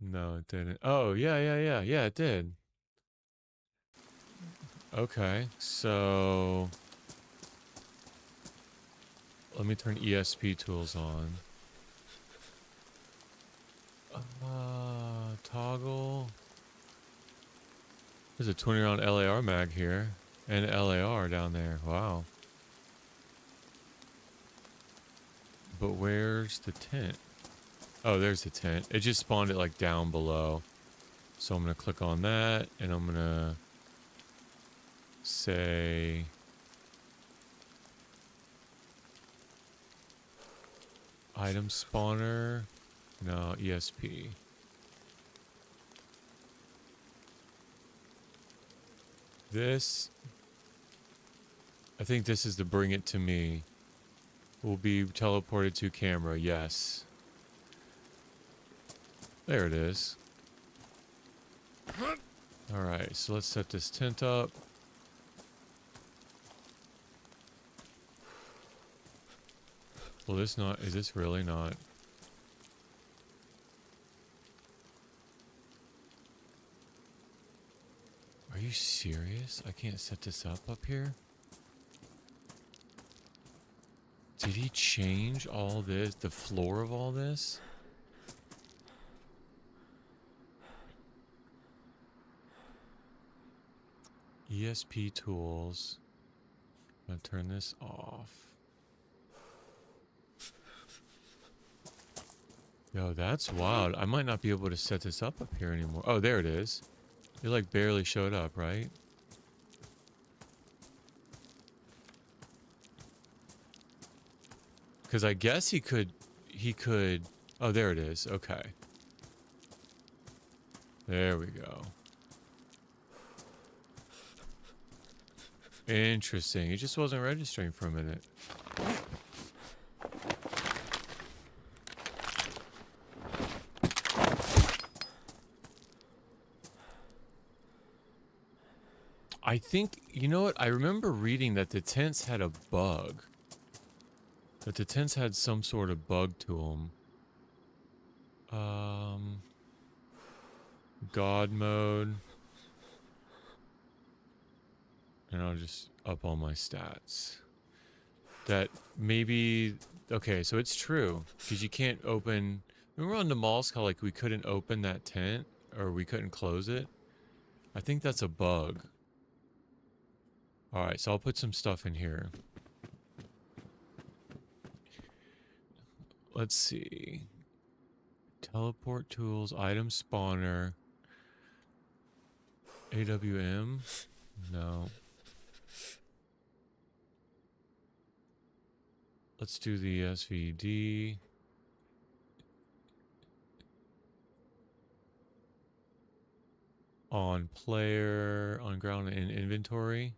No, it didn't. Oh, yeah, it did. Okay, so let me turn ESP tools on. Toggle. There's a 20 round LAR mag here and LAR down there. Wow. But where's the tent? Oh, there's the tent. It just spawned it like down below. So I'm going to click on that and I'm going to say item spawner. No, ESP. This, I think this is the bring it to me. Will be teleported to camera, yes. There it is. Alright, so let's set this tent up. Well, this not, is this really not? Are you serious? I can't set this up here? It's Did he change all this? The floor of all this? ESP tools. I'm gonna turn this off. Yo, that's wild. I might not be able to set this up here anymore. Oh, there it is. It like barely showed up, right? Because I guess he could, oh, there it is. Okay. There we go. Interesting. It just wasn't registering for a minute. I think, you know what? I remember reading that the tents had a bug. That the tents had some sort of bug to them. God mode. And I'll just up all my stats. That maybe, okay, so it's true. Because you can't open, remember on the malls how like we couldn't open that tent? Or we couldn't close it? I think that's a bug. Alright, so I'll put some stuff in here. Let's see. Teleport tools, item spawner. AWM? No. Let's do the SVD. On player, on ground and inventory.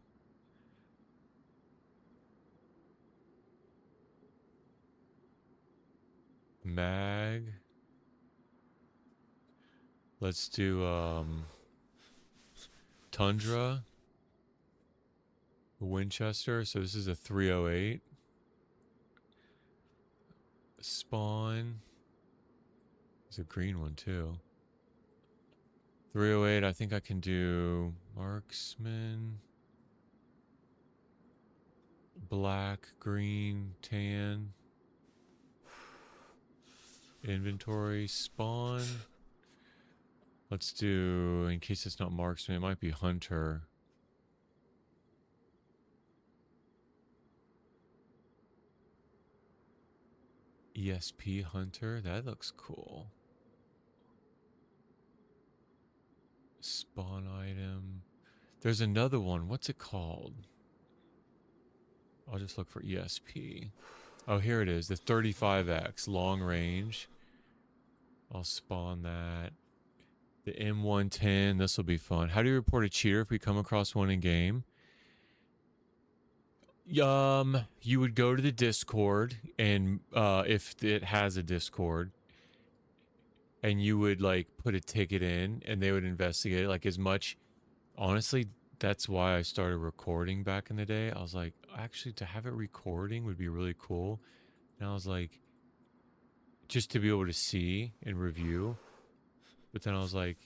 Mag. Let's do Tundra. Winchester. So this is a 308. Spawn. There's a green one too. 308, I think I can do marksman. Black, green, tan. Inventory, spawn. Let's do, in case it's not marksman, it might be hunter. ESP hunter, that looks cool. Spawn item. There's another one. What's it called? I'll just look for ESP. Oh, here it is. The 35X. Long range. I'll spawn that. The M110. This will be fun. How do you report a cheater if we come across one in game? You would go to the Discord, and if it has a Discord, and you would like put a ticket in, and they would investigate it. Like as much, honestly, that's why I started recording back in the day. I was like, actually, to have it recording would be really cool. And I was like, just to be able to see and review. But then I was like,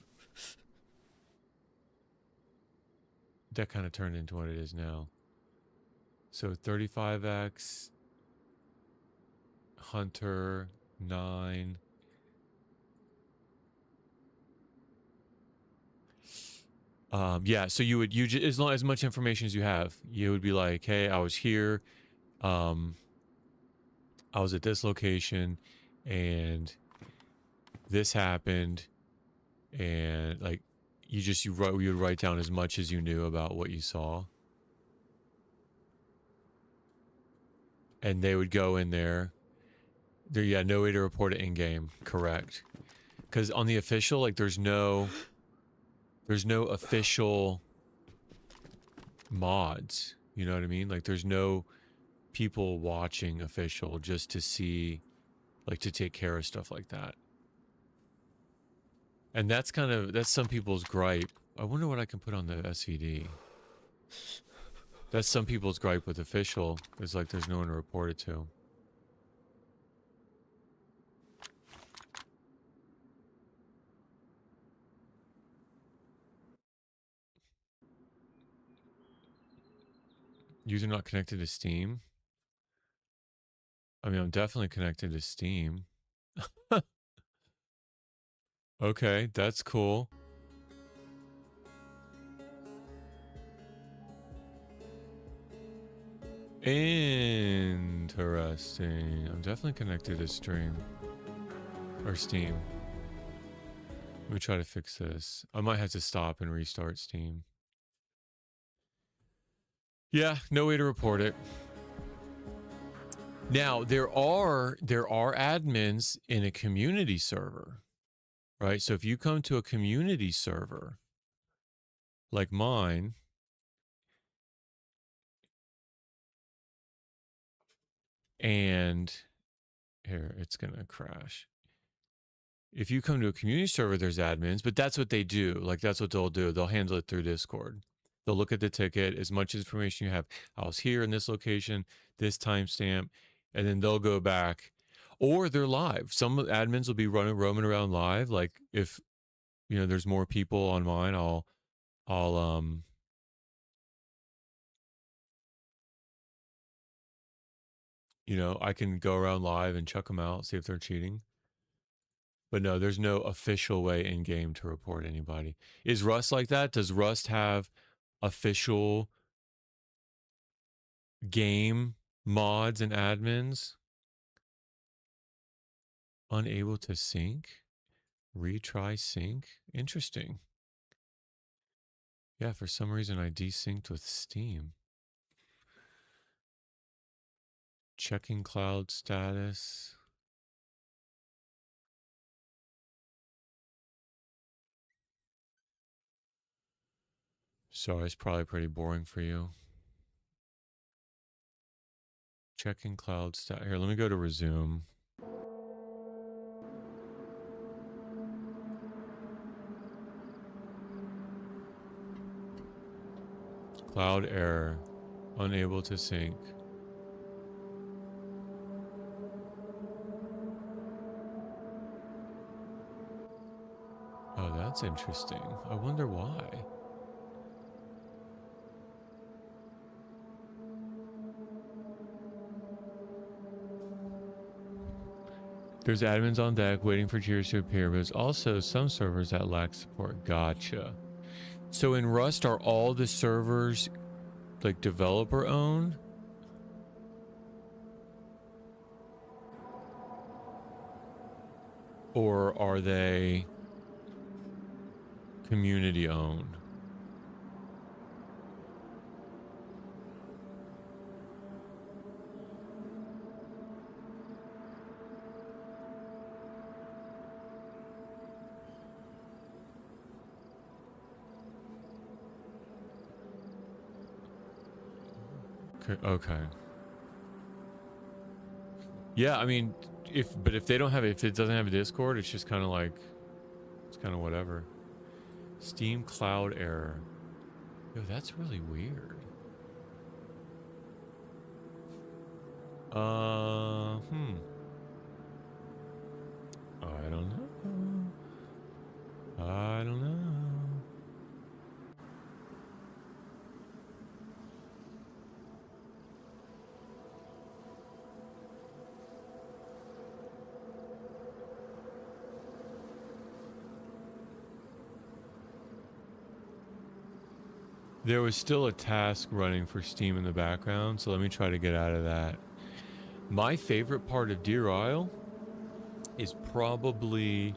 that kind of turned into what it is now. So 35X, Hunter, 9. Yeah, so as long as much information as you have, you would be like, hey, I was here, I was at this location, and this happened, and like, you would write down as much as you knew about what you saw, and they would go in there. Yeah, no way to report it in game, correct? Because on the official, like, there's no official mods, you know what I mean? Like there's no people watching official just to see, like, to take care of stuff like that. And that's some people's gripe. I wonder what I can put on the SVD. That's some people's gripe with official. It's like there's no one to report it to. User not connected to Steam. I mean, I'm definitely connected to Steam. Okay, that's cool. Interesting. I'm definitely connected to Stream. Or Steam. Let me try to fix this. I might have to stop and restart Steam. Yeah, no way to report it. Now, there are admins in a community server, right? So if you come to a community server like mine, and here, it's going to crash. If you come to a community server, there's admins, but that's what they do. Like, that's what they'll do. They'll handle it through Discord. They'll look at the ticket, as much information you have. I was here in this location, this timestamp, and then they'll go back. Or they're live. Some admins will be roaming around live. Like, if, you know, there's more people on mine, I'll you know, I can go around live and check them out, see if they're cheating. But no, there's no official way in game to report anybody. Is Rust like that? Does Rust have official game mods and admins? Unable to sync? Retry sync? Interesting. Yeah, for some reason I desynced with Steam. Checking cloud status. Sorry, it's probably pretty boring for you. Checking cloud status. Here, let me go to resume. Cloud error. Unable to sync. Oh, that's interesting. I wonder why. There's admins on deck waiting for cheers to appear, but there's also some servers that lack support. Gotcha. So in Rust, are all the servers like developer owned? Or are they community owned? Okay. Yeah, I mean, if they don't have it, if it doesn't have a Discord, it's just kind of like, it's kind of whatever. Steam cloud error. Yo, that's really weird. I don't know. I don't know. There was still a task running for Steam in the background, so let me try to get out of that. My favorite part of Deer Isle is probably...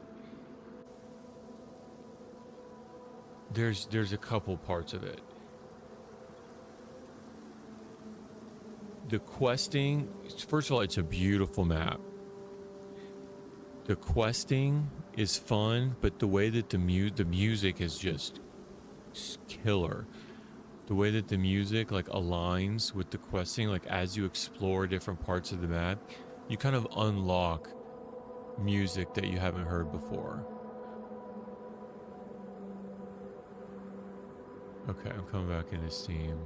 There's a couple parts of it. The questing... First of all, it's a beautiful map. The questing is fun, but the way that the music is just killer. The way that the music like aligns with the questing, like as you explore different parts of the map, you kind of unlock music that you haven't heard before. Okay, I'm coming back into Steam.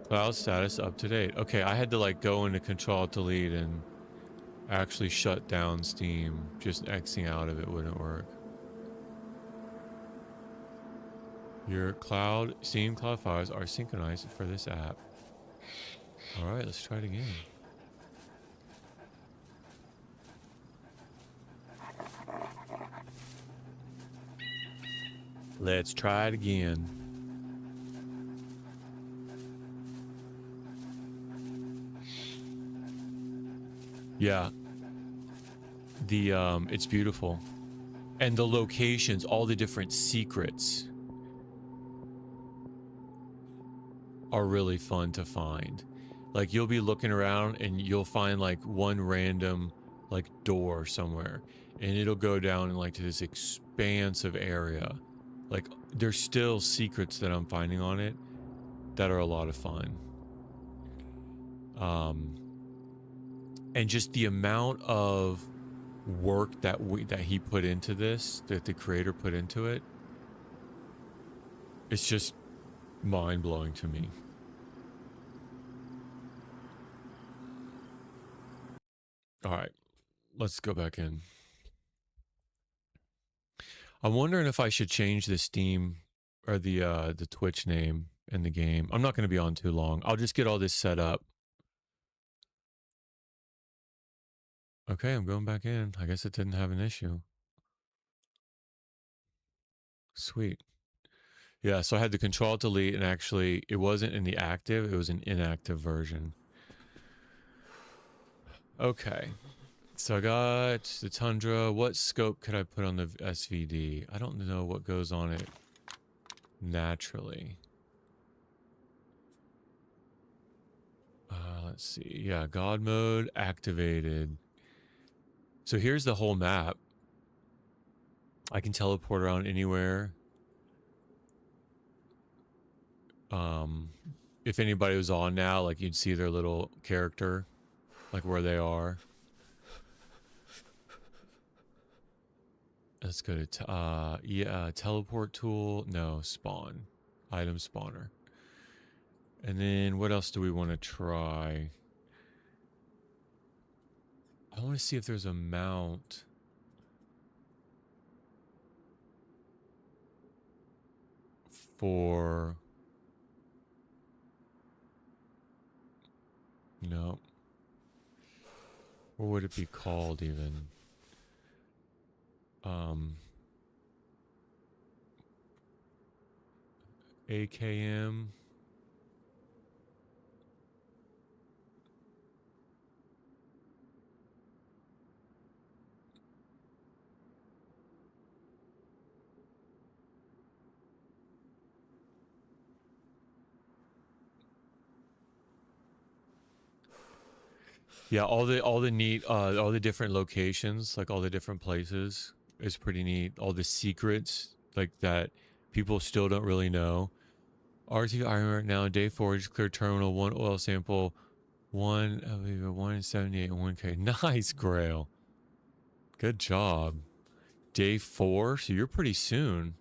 Cloud status up to date. Okay, I had to like go into Control-Delete and actually shut down Steam. Just Xing out of it wouldn't work. Your scene cloud files are synchronized for this app. All right, let's try it again. Let's try it again. Yeah. It's beautiful. And the locations, all the different secrets are really fun to find. Like you'll be looking around and you'll find like one random like door somewhere and it'll go down in like to this expansive area. Like there's still secrets that I'm finding on it that are a lot of fun. And just the amount of work that he put into this, that the creator put into it, it's just mind-blowing to me. All right, let's go back in. I'm wondering if I should change the Steam or the Twitch name in the game. I'm not going to be on too long. I'll just get all this set up. Okay, I'm going back in. I guess it didn't have an issue. Sweet. Yeah, so I had the Control Delete, and actually it wasn't in the active, it was an inactive version. Okay. So I got the Tundra. What scope could I put on the SVD? I don't know what goes on it naturally. Let's see. Yeah, God mode activated. So here's the whole map. I can teleport around anywhere. If anybody was on now, like you'd see their little character, like where they are. Let's go to teleport tool. No, spawn. Item spawner. And then what else do we want to try? I want to see if there's a mount. For... No. What would it be called even? AKM. Yeah, all the neat, all the different locations, like all the different places is pretty neat. All the secrets, like that people still don't really know. RT Iron right now, day 4, just clear terminal, 1 oil sample, 178 and 1K. Nice, Grail. Good job. Day 4, so you're pretty soon.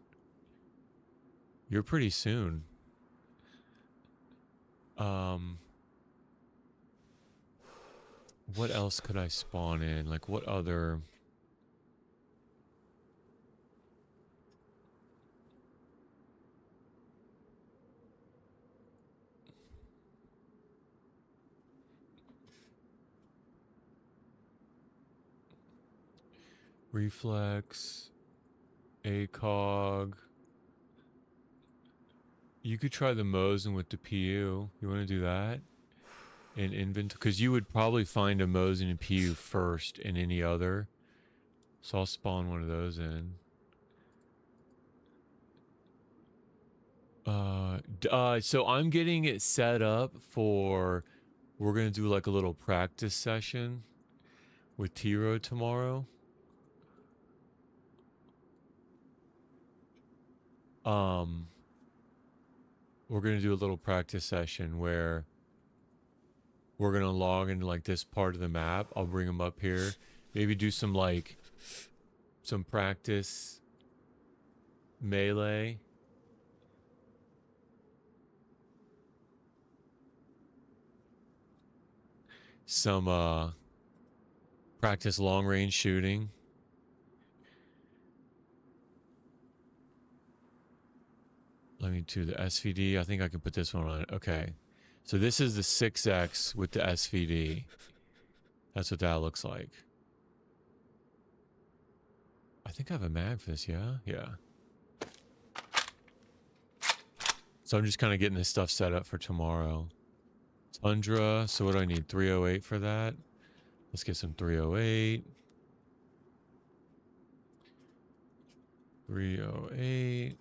You're pretty soon. What else could I spawn in? Like what other... Reflex, ACOG. You could try the Mosin with the PU. You want to do that? In inventory? Because you would probably find a Mosin and PU first in any other. So I'll spawn one of those in. So I'm getting it set up for... We're going to do like a little practice session with Tiro tomorrow. We're going to do a little practice session where we're going to log into like this part of the map. I'll bring them up here. Maybe do some like some practice melee. Some practice long range shooting. Let me do the SVD. I think I can put this one on. Okay. So this is the 6X with the SVD. That's what that looks like. I think I have a mag for this, yeah? Yeah. So I'm just kind of getting this stuff set up for tomorrow. Tundra. So what do I need? 308 for that. Let's get some 308. 308.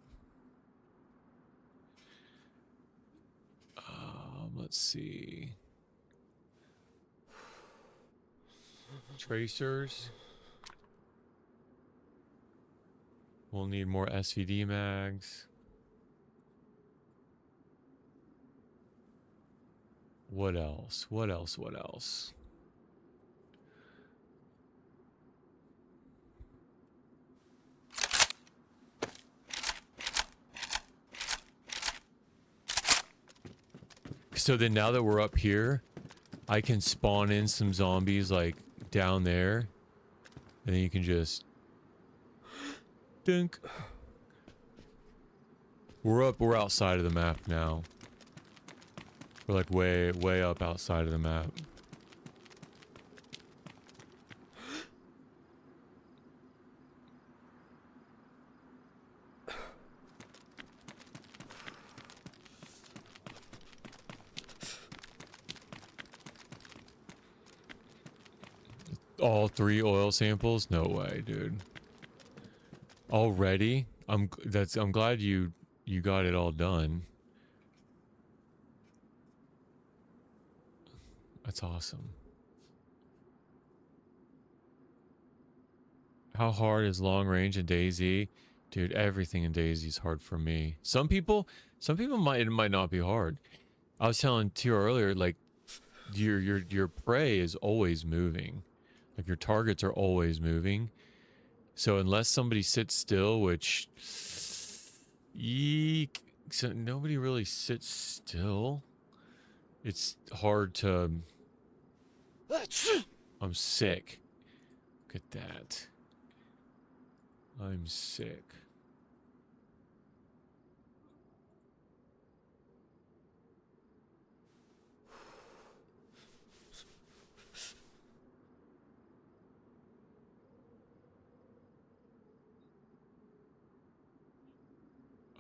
Let's see. Tracers. We'll need more SVD mags. What else? What else? What else? So then now that we're up here, I can spawn in some zombies like down there. And then you can just... Dunk. We're outside of the map now. We're like way up outside of the map. All 3 oil samples? No way, dude. Already? I'm glad you got it all done. That's awesome. How hard is long range in DayZ? Dude, everything in DayZ is hard for me. Some people it might not be hard. I was telling Tio earlier, like your prey is always moving. Like your targets are always moving. So unless somebody sits still, which eek, so nobody really sits still. It's hard to... I'm sick. Look at that. I'm sick.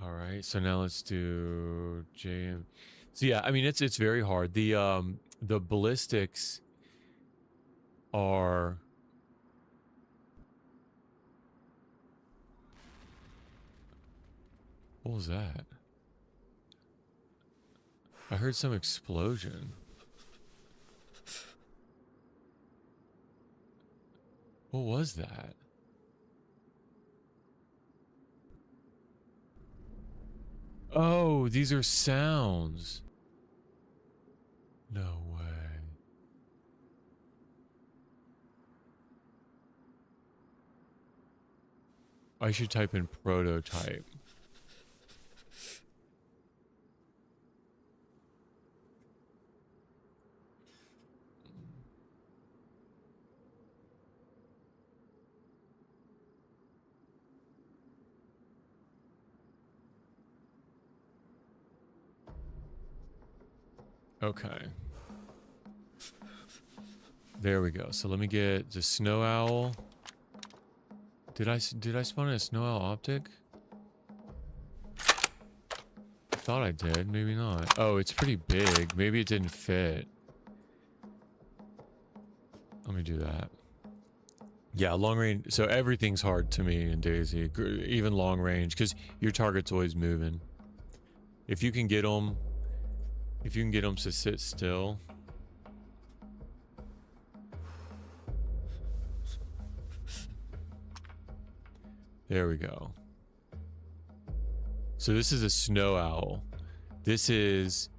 All right, so now let's do JM. So yeah, I mean it's very hard. The ballistics are... What was that? I heard some explosion. What was that? Oh, these are sounds. No way. I should type in prototype. Okay. There we go. So let me get the snow owl. Did I spawn in a snow owl optic? I thought I did. Maybe not. Oh, it's pretty big. Maybe it didn't fit. Let me do that. Yeah, long range. So everything's hard to me in DayZ, even long range, because your target's always moving. If you can get them to sit still. There we go. So this is a snow owl. This is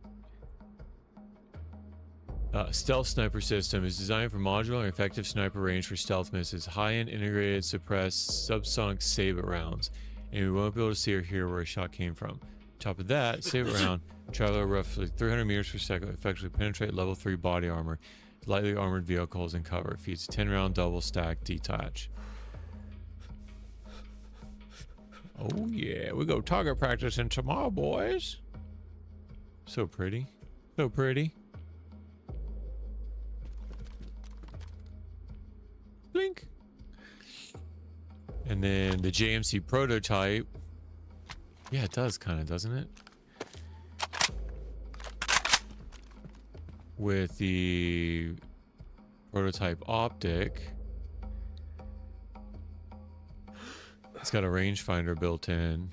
stealth sniper system. Is designed for modular and effective sniper range for stealth misses. High-end integrated suppressed subsonic save-it rounds. And we won't be able to see or hear where a shot came from. Top of that, save-it round. Travel at roughly 300 meters per second. Effectively penetrate level 3 body armor. Lightly armored vehicles and cover. Feats 10-round double stack detach. Oh yeah, we go target practicing tomorrow, boys. So pretty. So pretty. Blink. And then the JMC prototype. Yeah, it does kind of, doesn't it? With the prototype optic. It's got a rangefinder built in.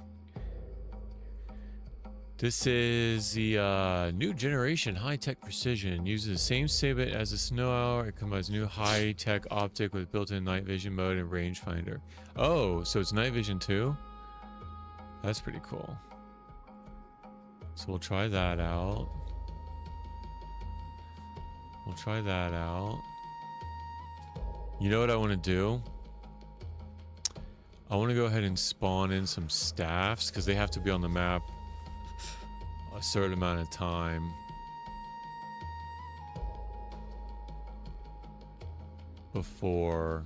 This is the new generation high-tech precision. Uses the same civet as the Snow Owl. It combines new high-tech optic with built-in night vision mode and rangefinder. Oh, so it's night vision too? That's pretty cool. So we'll try that out. We'll try that out. You know what I want to do? I want to go ahead and spawn in some staffs because they have to be on the map a certain amount of time before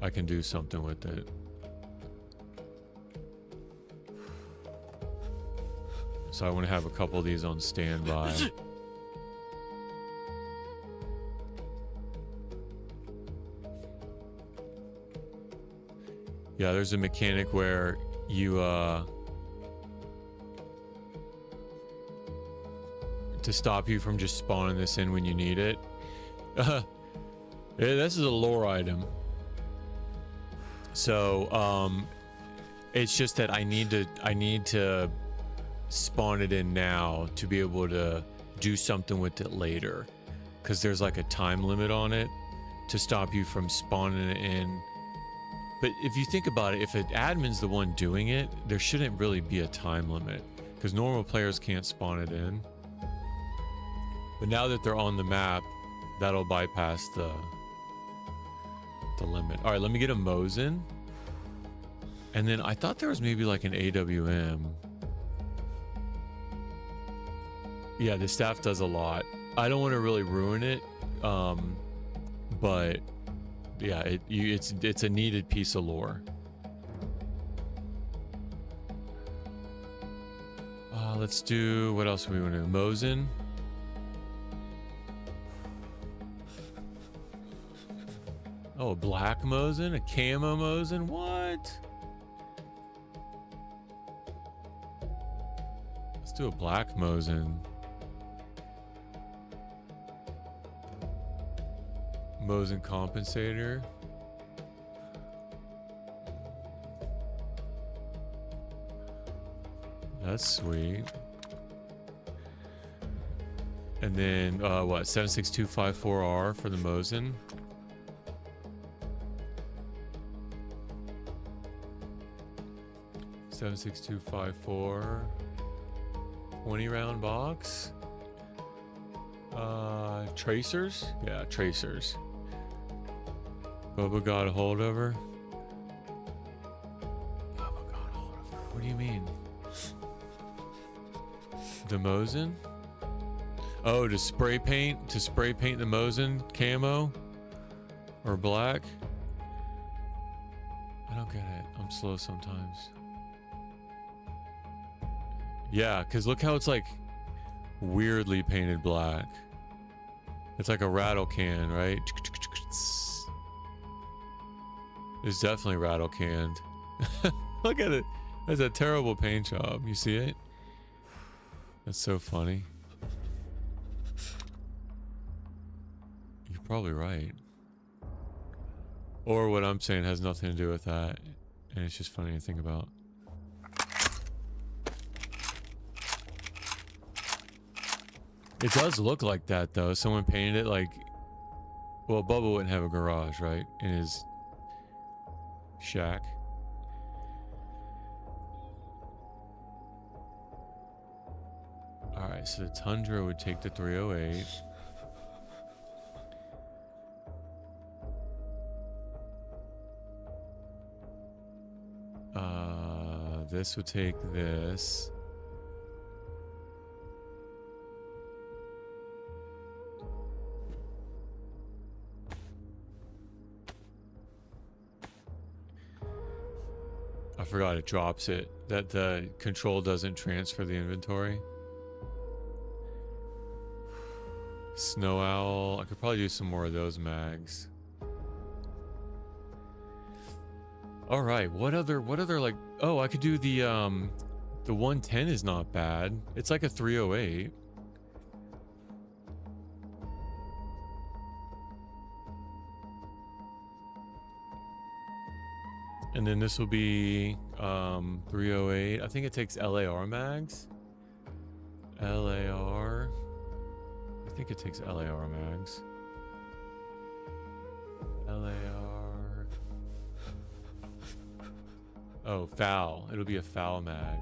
I can do something with it. So I want to have a couple of these on standby. Yeah, there's a mechanic where you to stop you from just spawning this in when you need it. Yeah, this is a lore item. So it's just that I need to spawn it in now to be able to do something with it later, because there's like a time limit on it to stop you from spawning it in. But if you think about it, if an admin's the one doing it, there shouldn't really be a time limit because normal players can't spawn it in. But now that they're on the map, that'll bypass the limit. All right, let me get a Mosin. And then I thought there was maybe like an AWM. Yeah, the staff does a lot. I don't want to really ruin it, but yeah, it's a needed piece of lore. Let's do, what else do we want to do? Mosin. Oh, a black Mosin, a camo Mosin. What? Let's do a black Mosin. Mosin compensator. That's sweet. And then what, 76254R for the Mosin. Seven 6.254 20-round box. Tracers? Yeah, tracers. Bubba got a hold of her. Bubba got a hold of her. What do you mean? The Mosin? Oh, to spray paint the Mosin camo or black? I don't get it. I'm slow sometimes. Yeah, because look how it's like weirdly painted black. It's like a rattle can, right? It's definitely rattle canned. Look at it. That's a terrible paint job. You see it? That's so funny. You're probably right. Or what I'm saying has nothing to do with that. And it's just funny to think about. It does look like that though. Someone painted it like, well, Bubba wouldn't have a garage, right? In his shack. All right, so the Tundra would take the 308. This would take this. forgot it drops it. That the control doesn't transfer the inventory. Snow owl. I could probably do some more of those mags. All right. What other like? Oh, I could do the 110 is not bad. It's like a 308. And then this will be 308. I think it takes LAR mags. LAR. I think it takes LAR mags. LAR. Oh, foul. It'll be a foul mag.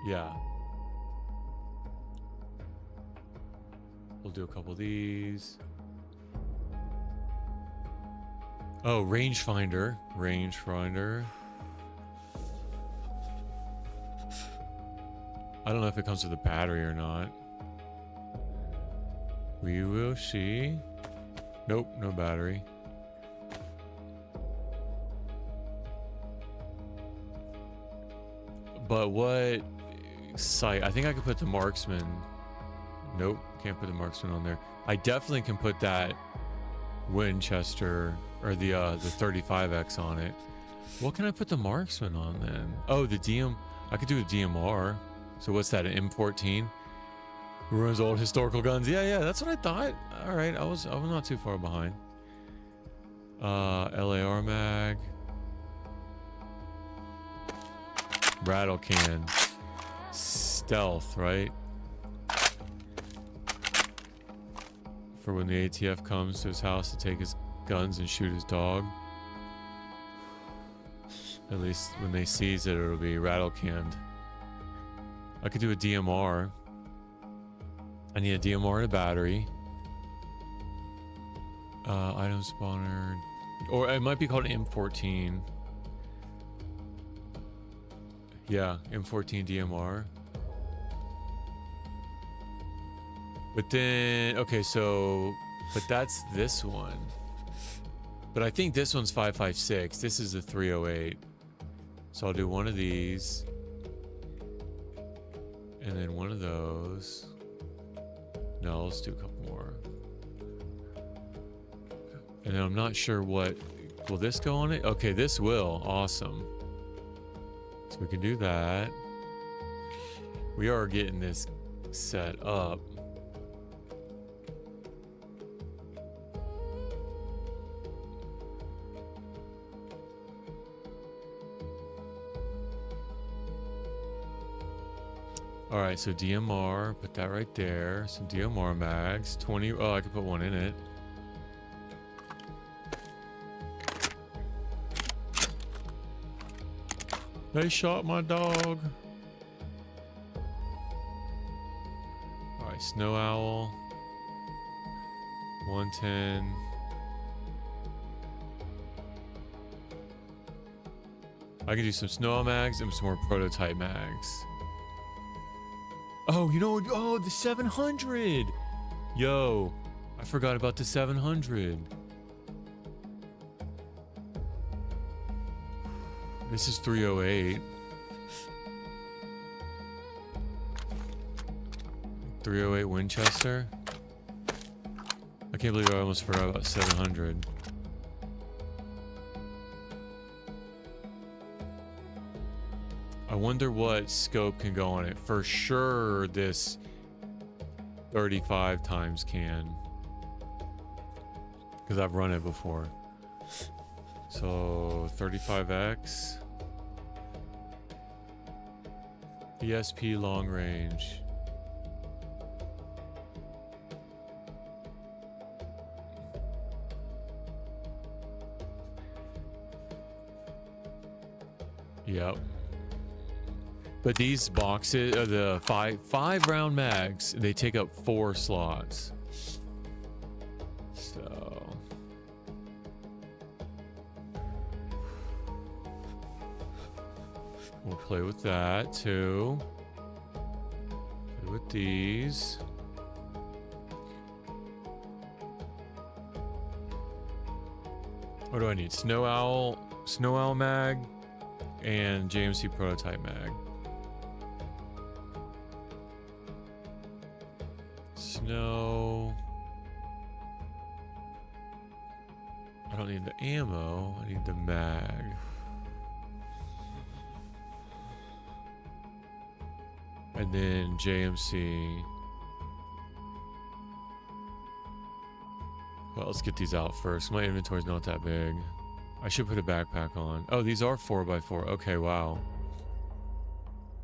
Yeah. We'll do a couple of these. Oh, rangefinder. Rangefinder. I don't know if it comes with a battery or not. We will see. Nope, no battery. But what sight? I think I could put the marksman. Nope, can't put the marksman on there. I definitely can put that Winchester or the 35X on it. What can I put the marksman on then? Oh, the DM. I could do a DMR. So what's that? An M14? Ruins old historical guns. Yeah, that's what I thought. All right, I was not too far behind. LAR mag. Rattle can. Stealth, right? For when the ATF comes to his house to take his guns and shoot his dog. At least when they seize it, it'll be rattle canned. I could do a DMR. I need a DMR and a battery. Item spawner. Or it might be called M14. Yeah, M14 DMR. But then, okay, so, but that's this one. But I think this one's 5.56. This is the 308. So I'll do one of these. And then one of those. No, let's do a couple more. And then I'm not sure what... Will this go on it? Okay, this will. Awesome. So we can do that. We are getting this set up. All right, so DMR, put that right there. Some DMR mags, 20. Oh, I could put one in it. They shot my dog. All right, Snow Owl, 110. I can do some Snow Owl mags and some more prototype mags. Oh, you know, oh, the 700. Yo, I forgot about the 700. This is 308. 308 Winchester. I can't believe I almost forgot about 700. I wonder what scope can go on it. For sure, this 35 times can. Because I've run it before. So, 35X. ESP long range. Yep. But these boxes are the five round mags. They take up 4 slots. So we'll play with that too. Play with these. What do I need? Snow Owl mag, and JMC prototype mag. Snow. I don't need the ammo. I need the mag. And then JMC. Well, let's get these out first. My inventory's not that big. I should put a backpack on. Oh, these are 4x4. Okay, wow.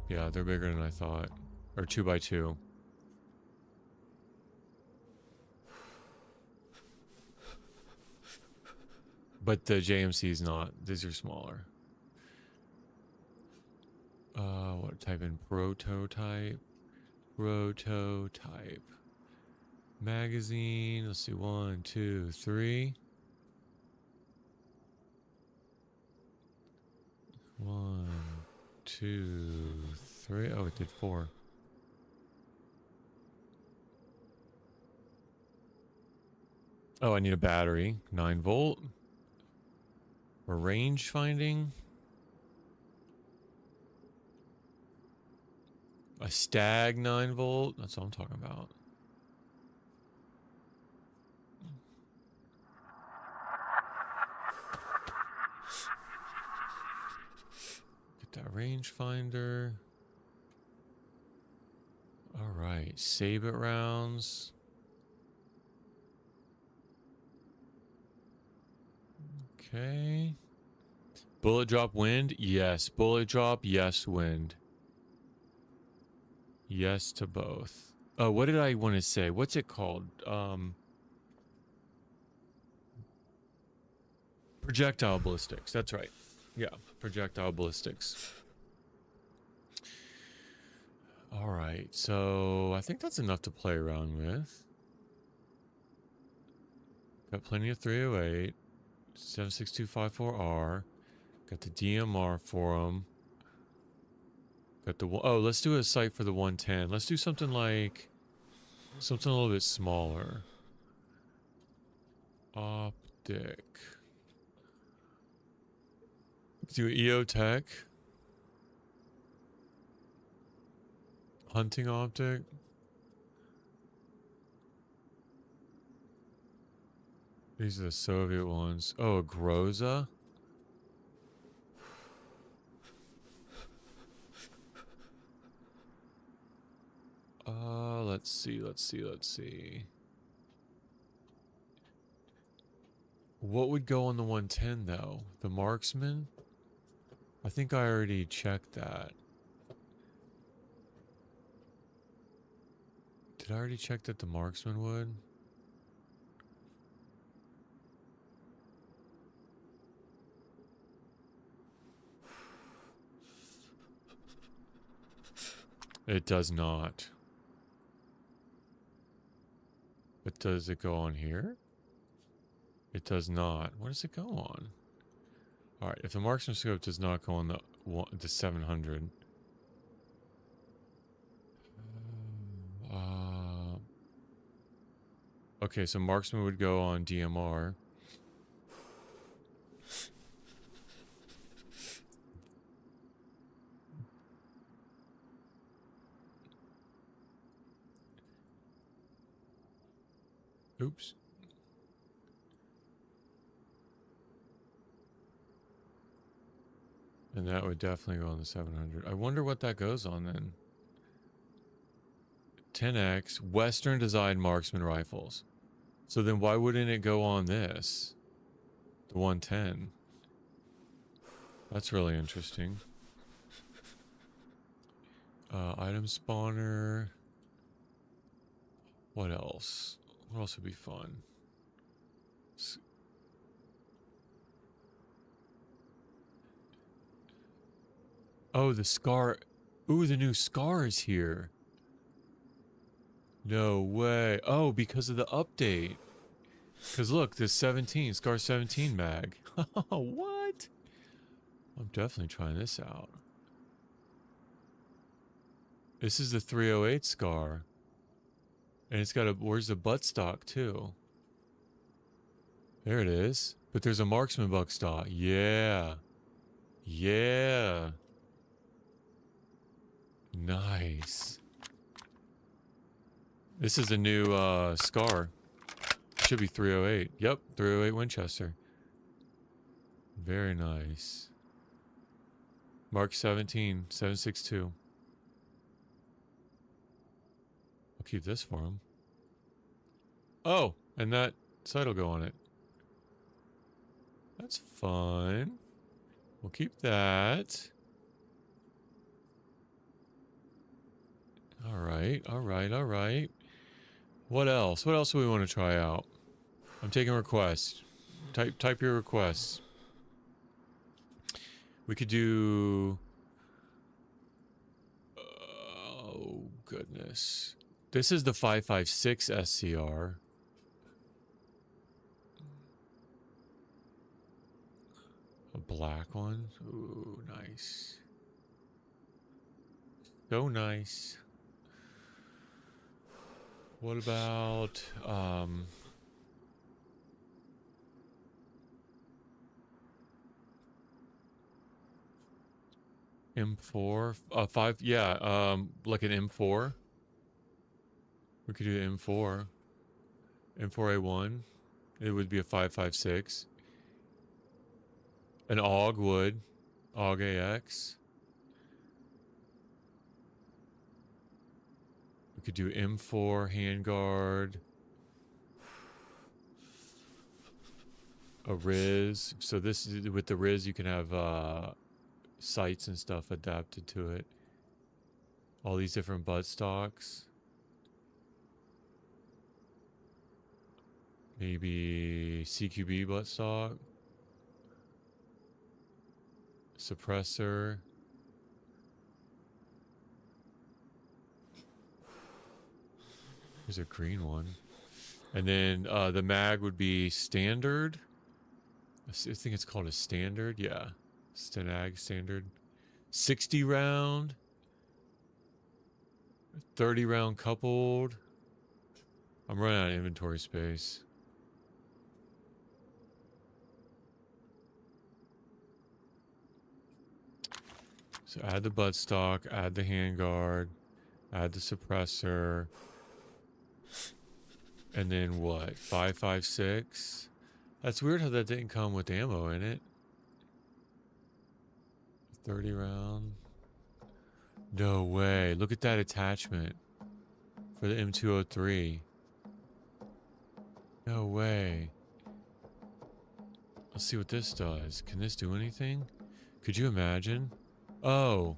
Yeah, they're bigger than I thought. Or 2x2. But the JMC's not. These are smaller. What type in prototype? Prototype. Magazine. Let's see. 1, 2, 3. 1, 2, 3. Oh, it did 4. Oh, I need a battery. 9 volt. For range finding. A stag 9 volt. That's what I'm talking about. Get that range finder. All right, save it rounds. Okay. Bullet drop wind? Yes. Bullet drop, yes, wind. Yes to both. Oh, what did I want to say? What's it called? Projectile ballistics. That's right. Yeah, projectile ballistics. All right, so I think that's enough to play around with. Got plenty of 308. 76254R. Got the DMR for them. Got the... Oh, let's do a sight for the 110. Let's do something like... Something a little bit smaller. Optic. Do EO Tech. Hunting optic. These are the Soviet ones. Oh, a Groza. Let's see. What would go on the 110 though? The marksman? I think I already checked that. Did I already check that the marksman would? It does not. But does it go on here? It does not. What does it go on? Alright, if the marksman scope does not go on the 700. Okay, so marksman would go on DMR. Oops. And that would definitely go on the 700. I wonder what that goes on then. 10X, Western designed marksman rifles. So then why wouldn't it go on this? The 110. That's really interesting. Item spawner. What else? What else would be fun? Oh, the Scar. Ooh, the new Scar is here. No way. Oh, because of the update. Because look, this 17, Scar 17 mag. What? I'm definitely trying this out. This is the 308 Scar. And it's got a, where's the buttstock too? There it is. But there's a marksman buckshot. Yeah. Yeah. Nice. This is a new SCAR. Should be 308. Yep, 308 Winchester. Very nice. Mark 17, 7.62. I'll keep this for him. Oh, and that sight will go on it. That's fun. We'll keep that. All right, all right, all right. What else? What else do we want to try out? I'm taking requests. Type your requests. We could do... Oh, goodness. This is the 5.56 SCR. A black one? Ooh, nice. So nice. What about, M4? 5, yeah, like an M4. We could do M4. M4A1. It would be a 5.56. An AUG would. AUG AX. We could do M4 handguard. A Riz. So this is, with the Riz you can have sights and stuff adapted to it. All these different butt stocks. Maybe CQB butt stock. Suppressor. Here's a green one. And then the mag would be standard. I think it's called a standard. Yeah. Stenag standard. 60 round. 30 round coupled. I'm running out of inventory space. So add the buttstock, add the handguard, add the suppressor. And then what? 5.56? That's weird how that didn't come with ammo in it. 30 round. No way. Look at that attachment for the M203. No way. Let's see what this does. Can this do anything? Could you imagine? Oh.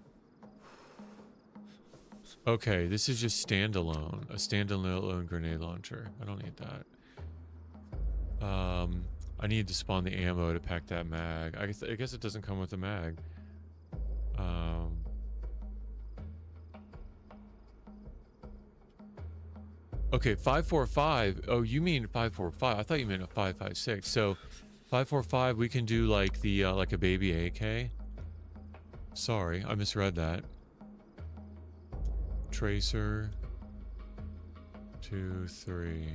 Okay, this is just standalone. A standalone grenade launcher. I don't need that. I need to spawn the ammo to pack that mag. I guess it doesn't come with a mag. Okay, 5.45. Oh, you mean 5.45? I thought you meant a 5.56. So 5.45, we can do like the like a baby AK. Sorry, I misread that. Tracer. 2, 3.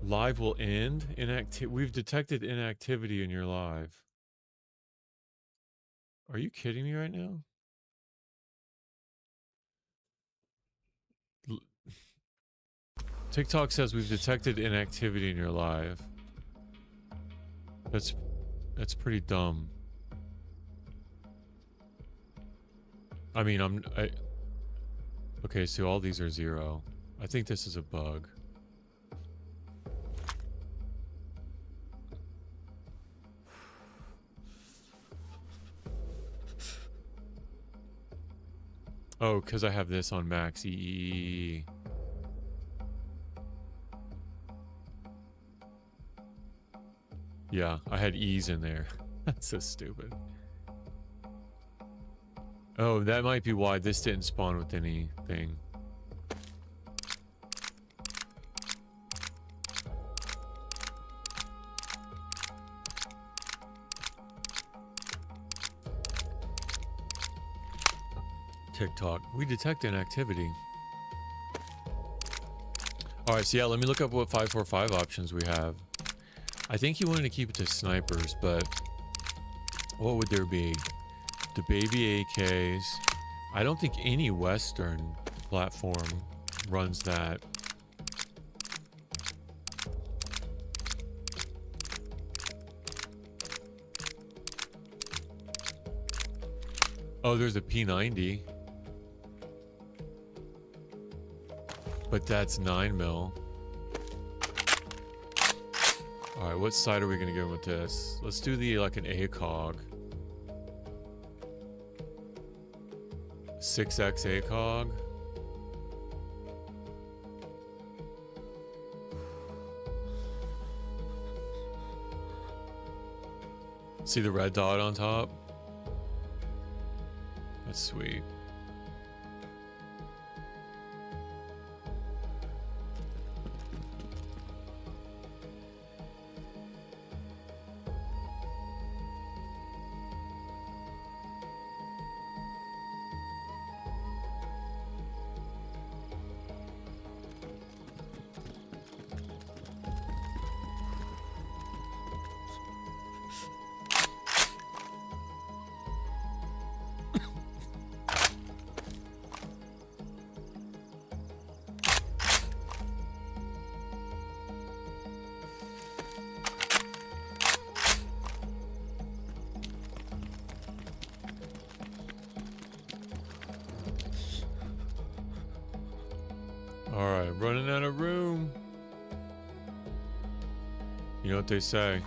Live will end. We've detected inactivity in your live. Are you kidding me right now? TikTok says we've detected inactivity in your live. That's pretty dumb. I mean, okay, so all these are 0. I think this is a bug. Oh, because I have this on max EE. Yeah, I had E's in there. That's so stupid. Oh, that might be why this didn't spawn with anything. TikTok. We detect inactivity. Alright, so yeah, let me look up what 5.45 options we have. I think he wanted to keep it to snipers, but what would there be? The baby AKs. I don't think any Western platform runs that. Oh, there's a P90. But that's 9mm. Alright, what side are we gonna go with this? Let's do the, like, an ACOG. 6X ACOG. See the red dot on top? That's sweet. Alright, running out of room. You know what they say?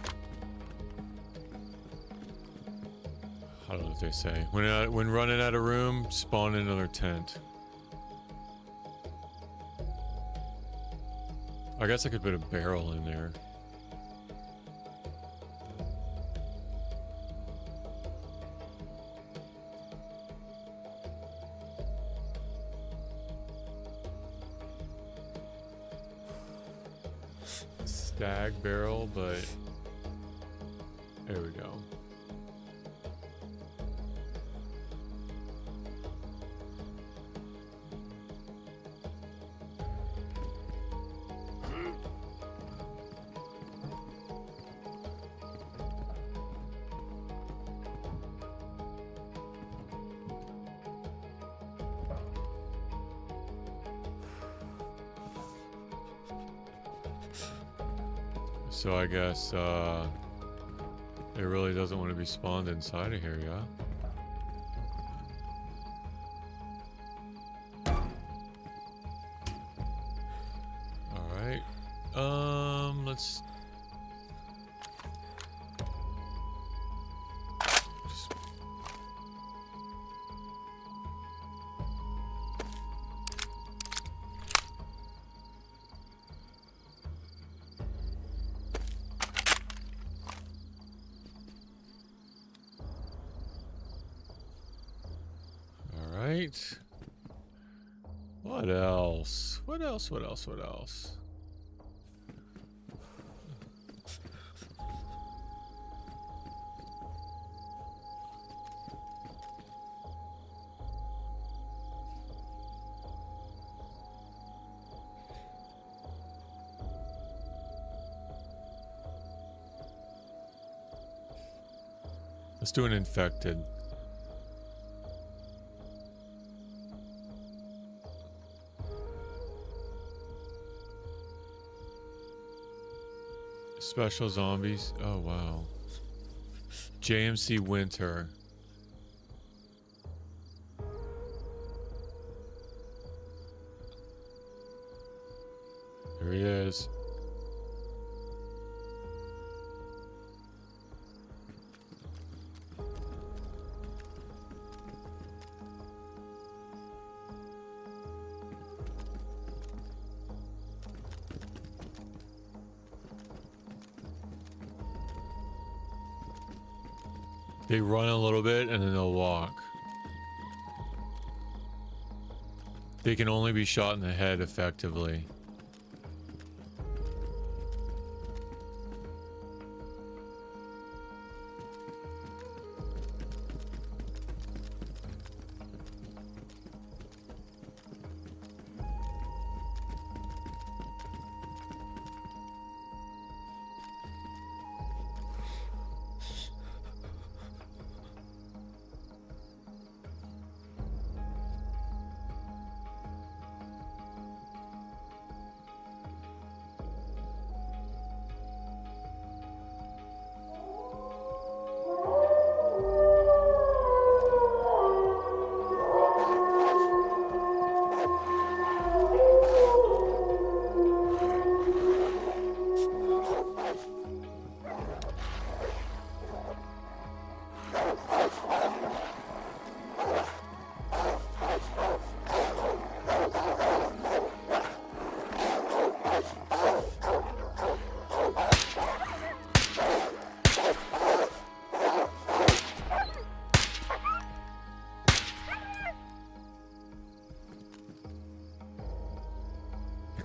I don't know what they say. When running out of room, spawn in another tent. I guess I could put a barrel in there. Stag barrel, but there we go. So I guess it really doesn't want to be spawned inside of here, yeah? Alright. Let's just... Alright. What else? What else? What else? What else? Let's do an infected. Special zombies. Oh, wow. JMC Winter. There he is. They run a little bit and then they'll walk. They can only be shot in the head effectively.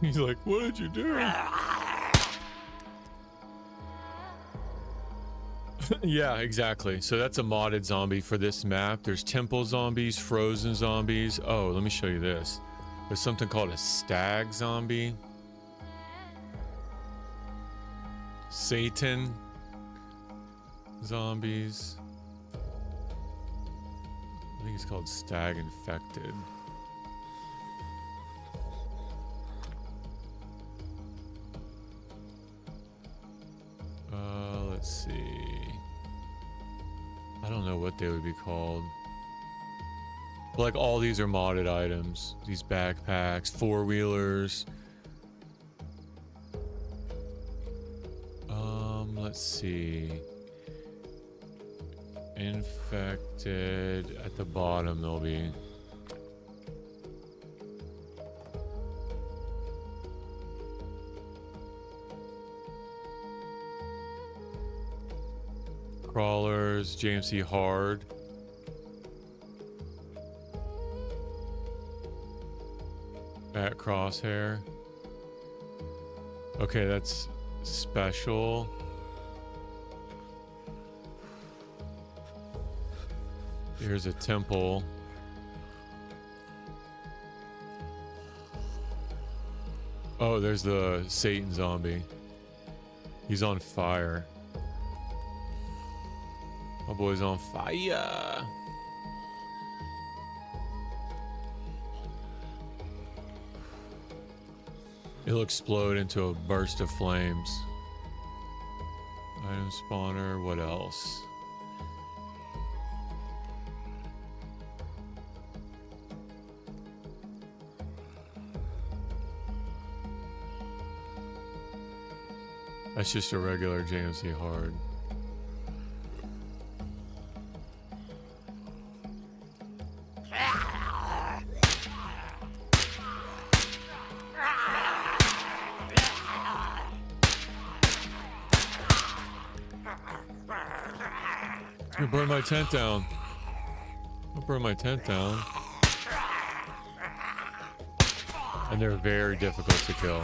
He's like, what did you do? Yeah, exactly. So that's a modded zombie for this map. There's temple zombies, frozen zombies. Oh, let me show you this. There's something called a stag zombie. Satan zombies. I think it's called stag infected. Let's see. I don't know what they would be called. But like all these are modded items. These backpacks, four-wheelers. Let's see. Infected. At the bottom there'll be. Crawlers, JMC hard. At crosshair. Okay, that's special. Here's a temple. Oh, there's the Satan zombie. He's on fire. My boy's on fire. It'll explode into a burst of flames. Item spawner, what else? That's just a regular JMC hard. It's gonna burn my tent down. I'll burn my tent down. And they're very difficult to kill.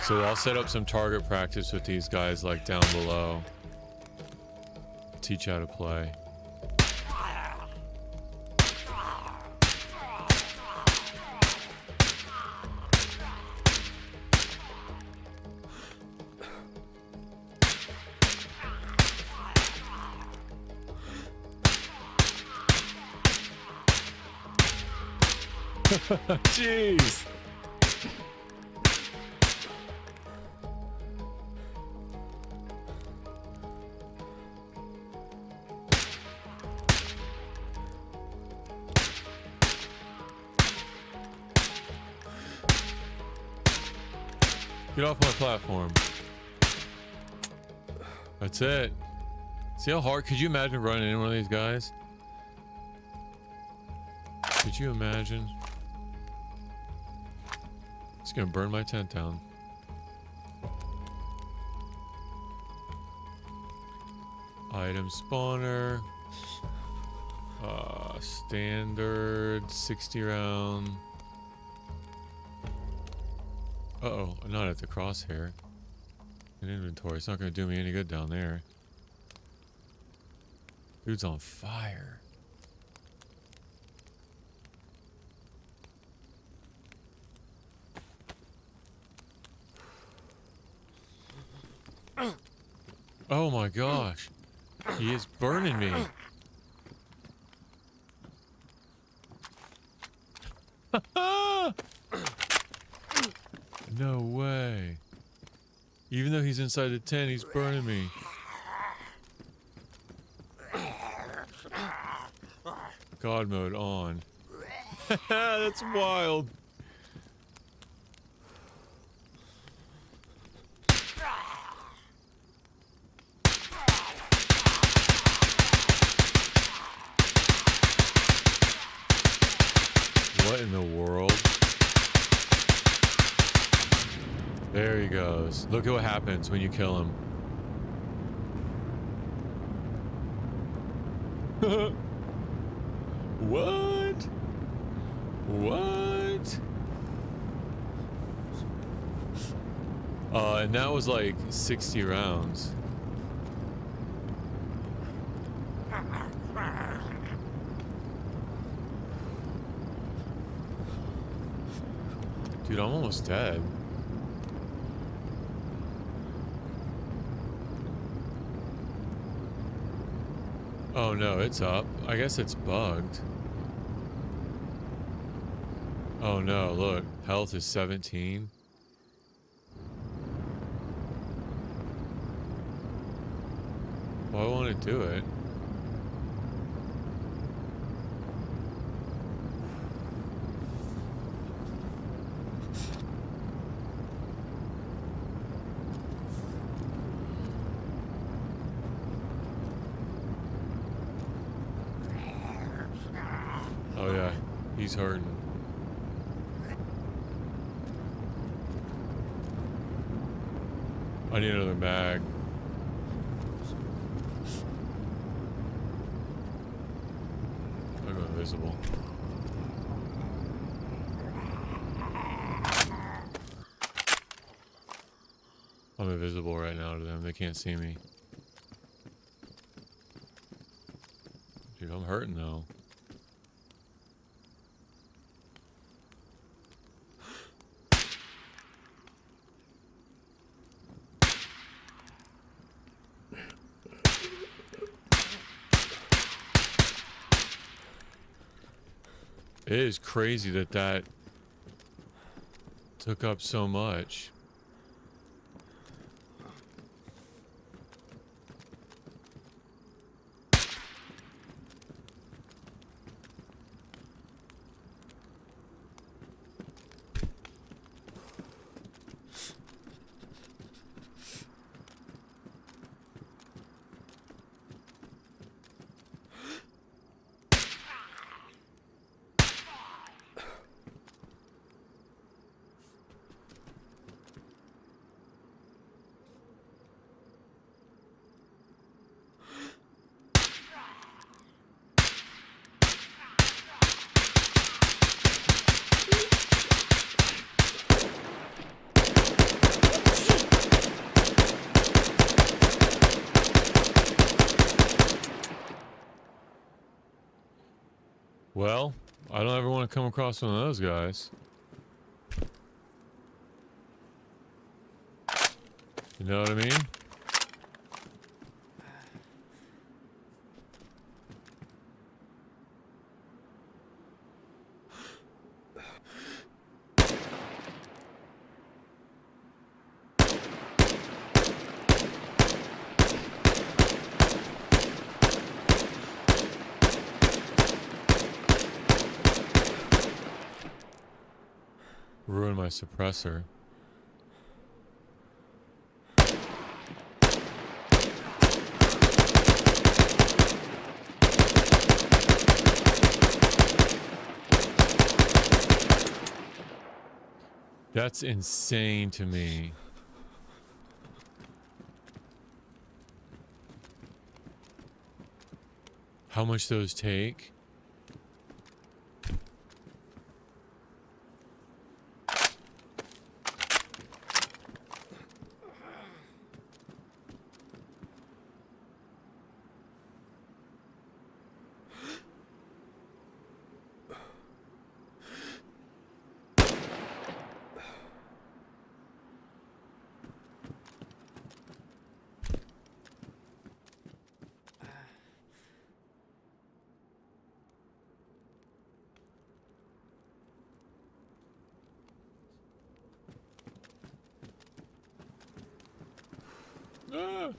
So I'll set up some target practice with these guys like down below. Teach how to play. Jeez. Get off my platform. That's it. See how hard? Could you imagine running into one of these guys? Could you imagine? It's gonna burn my tent down. Item spawner. Standard 60 round. Uh-oh, I'm not at the crosshair. In inventory, it's not gonna do me any good down there. Dude's on fire. Oh my gosh. He is burning me. No way. Even though he's inside the tent, he's burning me. God mode on. That's wild. What in the world? There he goes. Look at what happens when you kill him. What? What? And that was like 60 rounds. Dude, I'm almost dead. Oh no, it's up. I guess it's bugged. Oh no, look. Health is 17. Why won't it do it? Oh yeah, he's hurting. I need another mag. I'm invisible. I'm invisible right now to them. They can't see me. Dude, I'm hurting though. It is crazy that that took up so much. Well, I don't ever want to come across one of those guys. You know what I mean? Ruin my suppressor. That's insane to me. How much those take? Ah.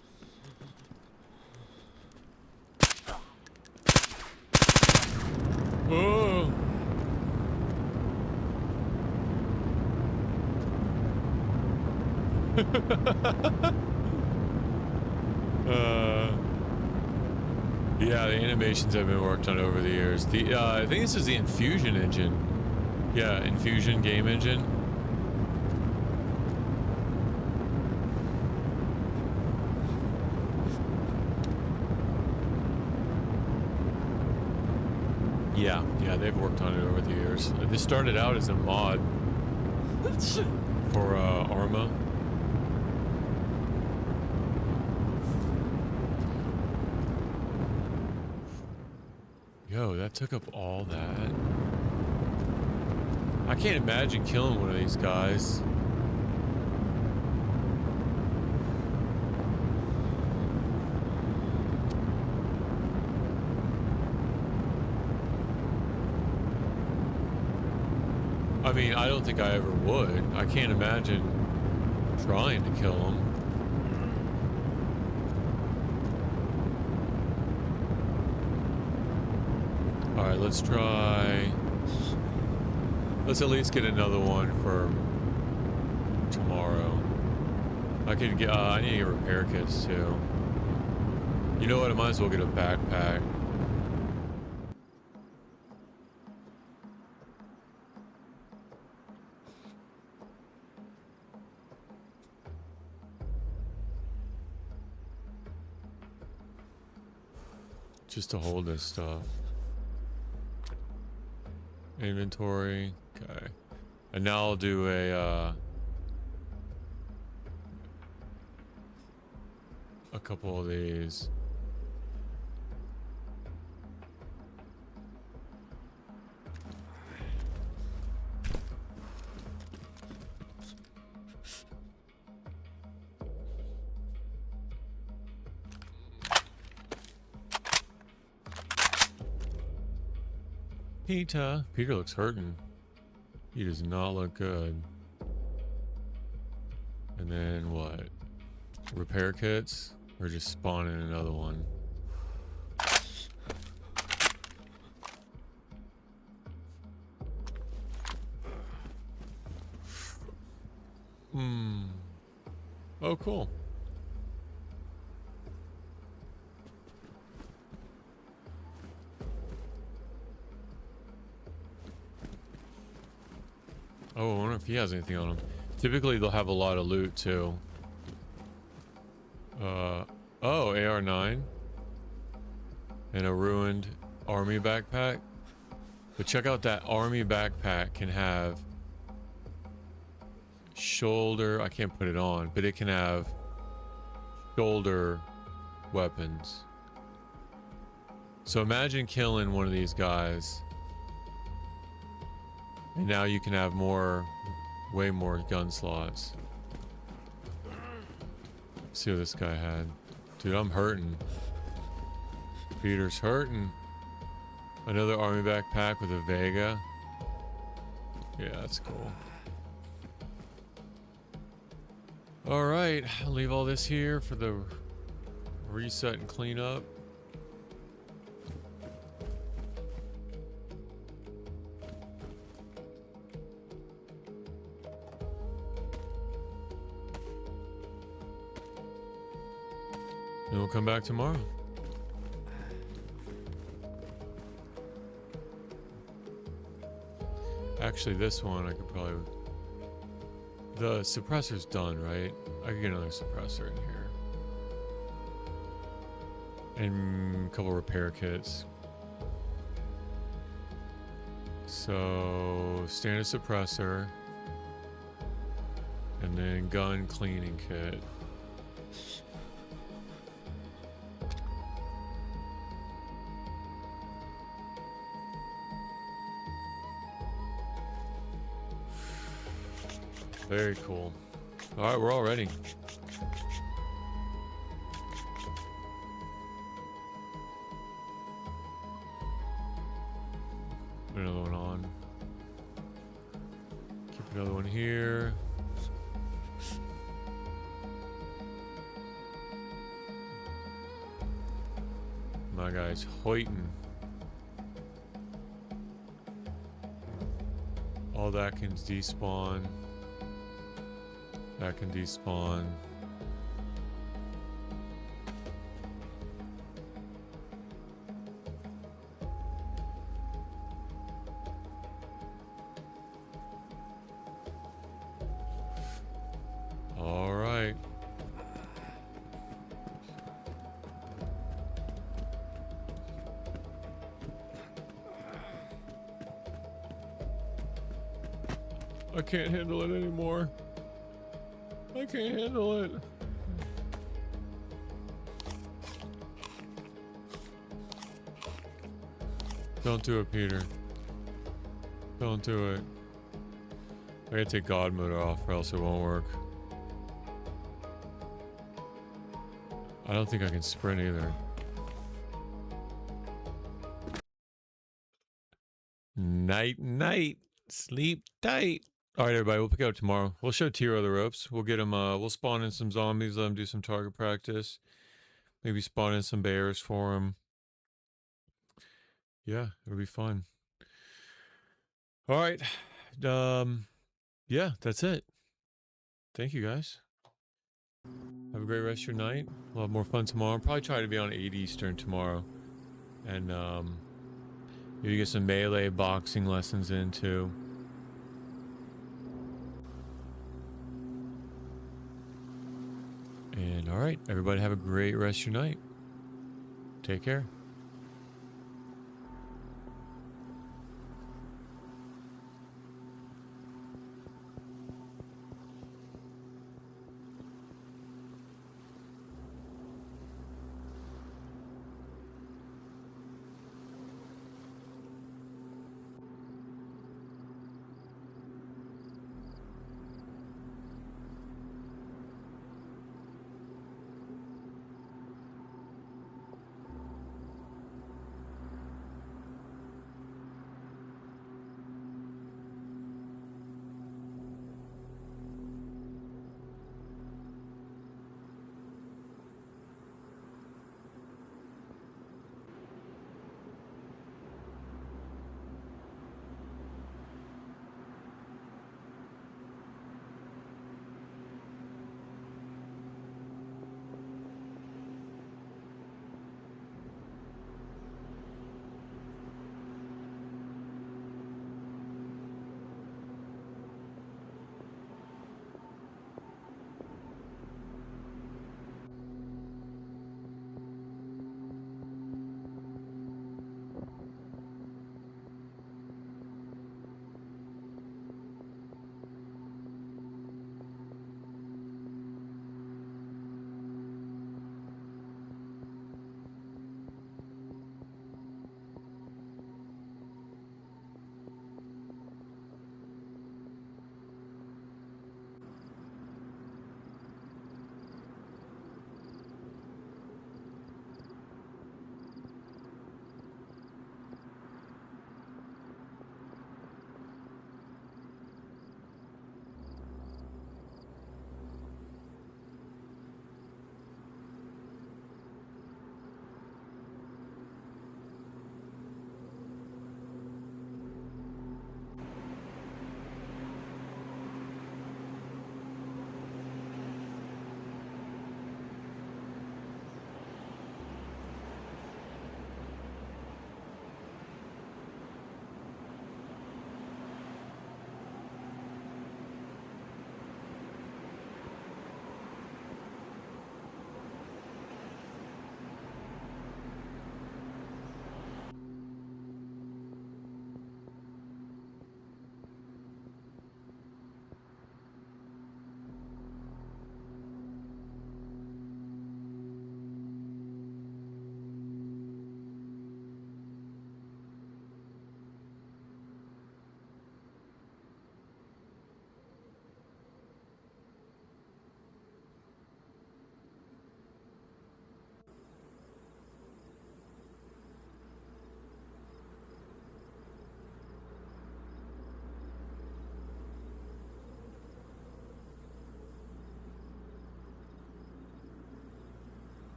Oh. Yeah, the animations have been worked on over the years. The I think this is the Infusion engine. Yeah, Infusion game engine. Yeah, they've worked on it over the years. This started out as a mod for Arma. Yo, that took up all that. I can't imagine killing one of these guys. I mean, I don't think I ever would. I can't imagine trying to kill him. All right, let's try. Let's at least get another one for tomorrow. I could get. I need to get repair kits too. You know what? I might as well get a backpack. Just to hold this stuff. Inventory. Okay. And now I'll do a couple of these. Peter looks hurting. He does not look good. And then what? Repair kits? Or just spawning another one? Oh, cool. Oh, I wonder if he has anything on him. Typically, they'll have a lot of loot, too. Oh, AR-9. And a ruined army backpack. But check out that army backpack can have shoulder... I can't put it on, but it can have shoulder weapons. So imagine killing one of these guys. And now you can have more, way more gun slots. Let's see what this guy had. Dude, I'm hurting. Peter's hurting. Another army backpack with a Vega. Yeah, that's cool. All right, I'll leave all this here for the reset and clean up. And we'll come back tomorrow. Actually, this one I could probably... The suppressor's done, right? I could get another suppressor in here. And a couple repair kits. So, standard suppressor. And then gun cleaning kit. Very cool. All right, we're all ready. Put another one on. Keep another one here. My guy's hoiting. All that can despawn. That can despawn. All right. I can't handle it anymore. I can't handle it. Don't do it, Peter. Don't do it. I gotta take God mode off or else it won't work. I don't think I can sprint either. Night, night. Sleep tight. All right, everybody. We'll pick out tomorrow. We'll show Tiro the ropes. We'll get him. We'll spawn in some zombies. Let him do some target practice. Maybe spawn in some bears for him. Yeah, it'll be fun. All right. Yeah, that's it. Thank you, guys. Have a great rest of your night. We'll have more fun tomorrow. I'll probably try to be on 8 Eastern tomorrow. And maybe get some melee boxing lessons in too. And all right, everybody have a great rest of your night. Take care.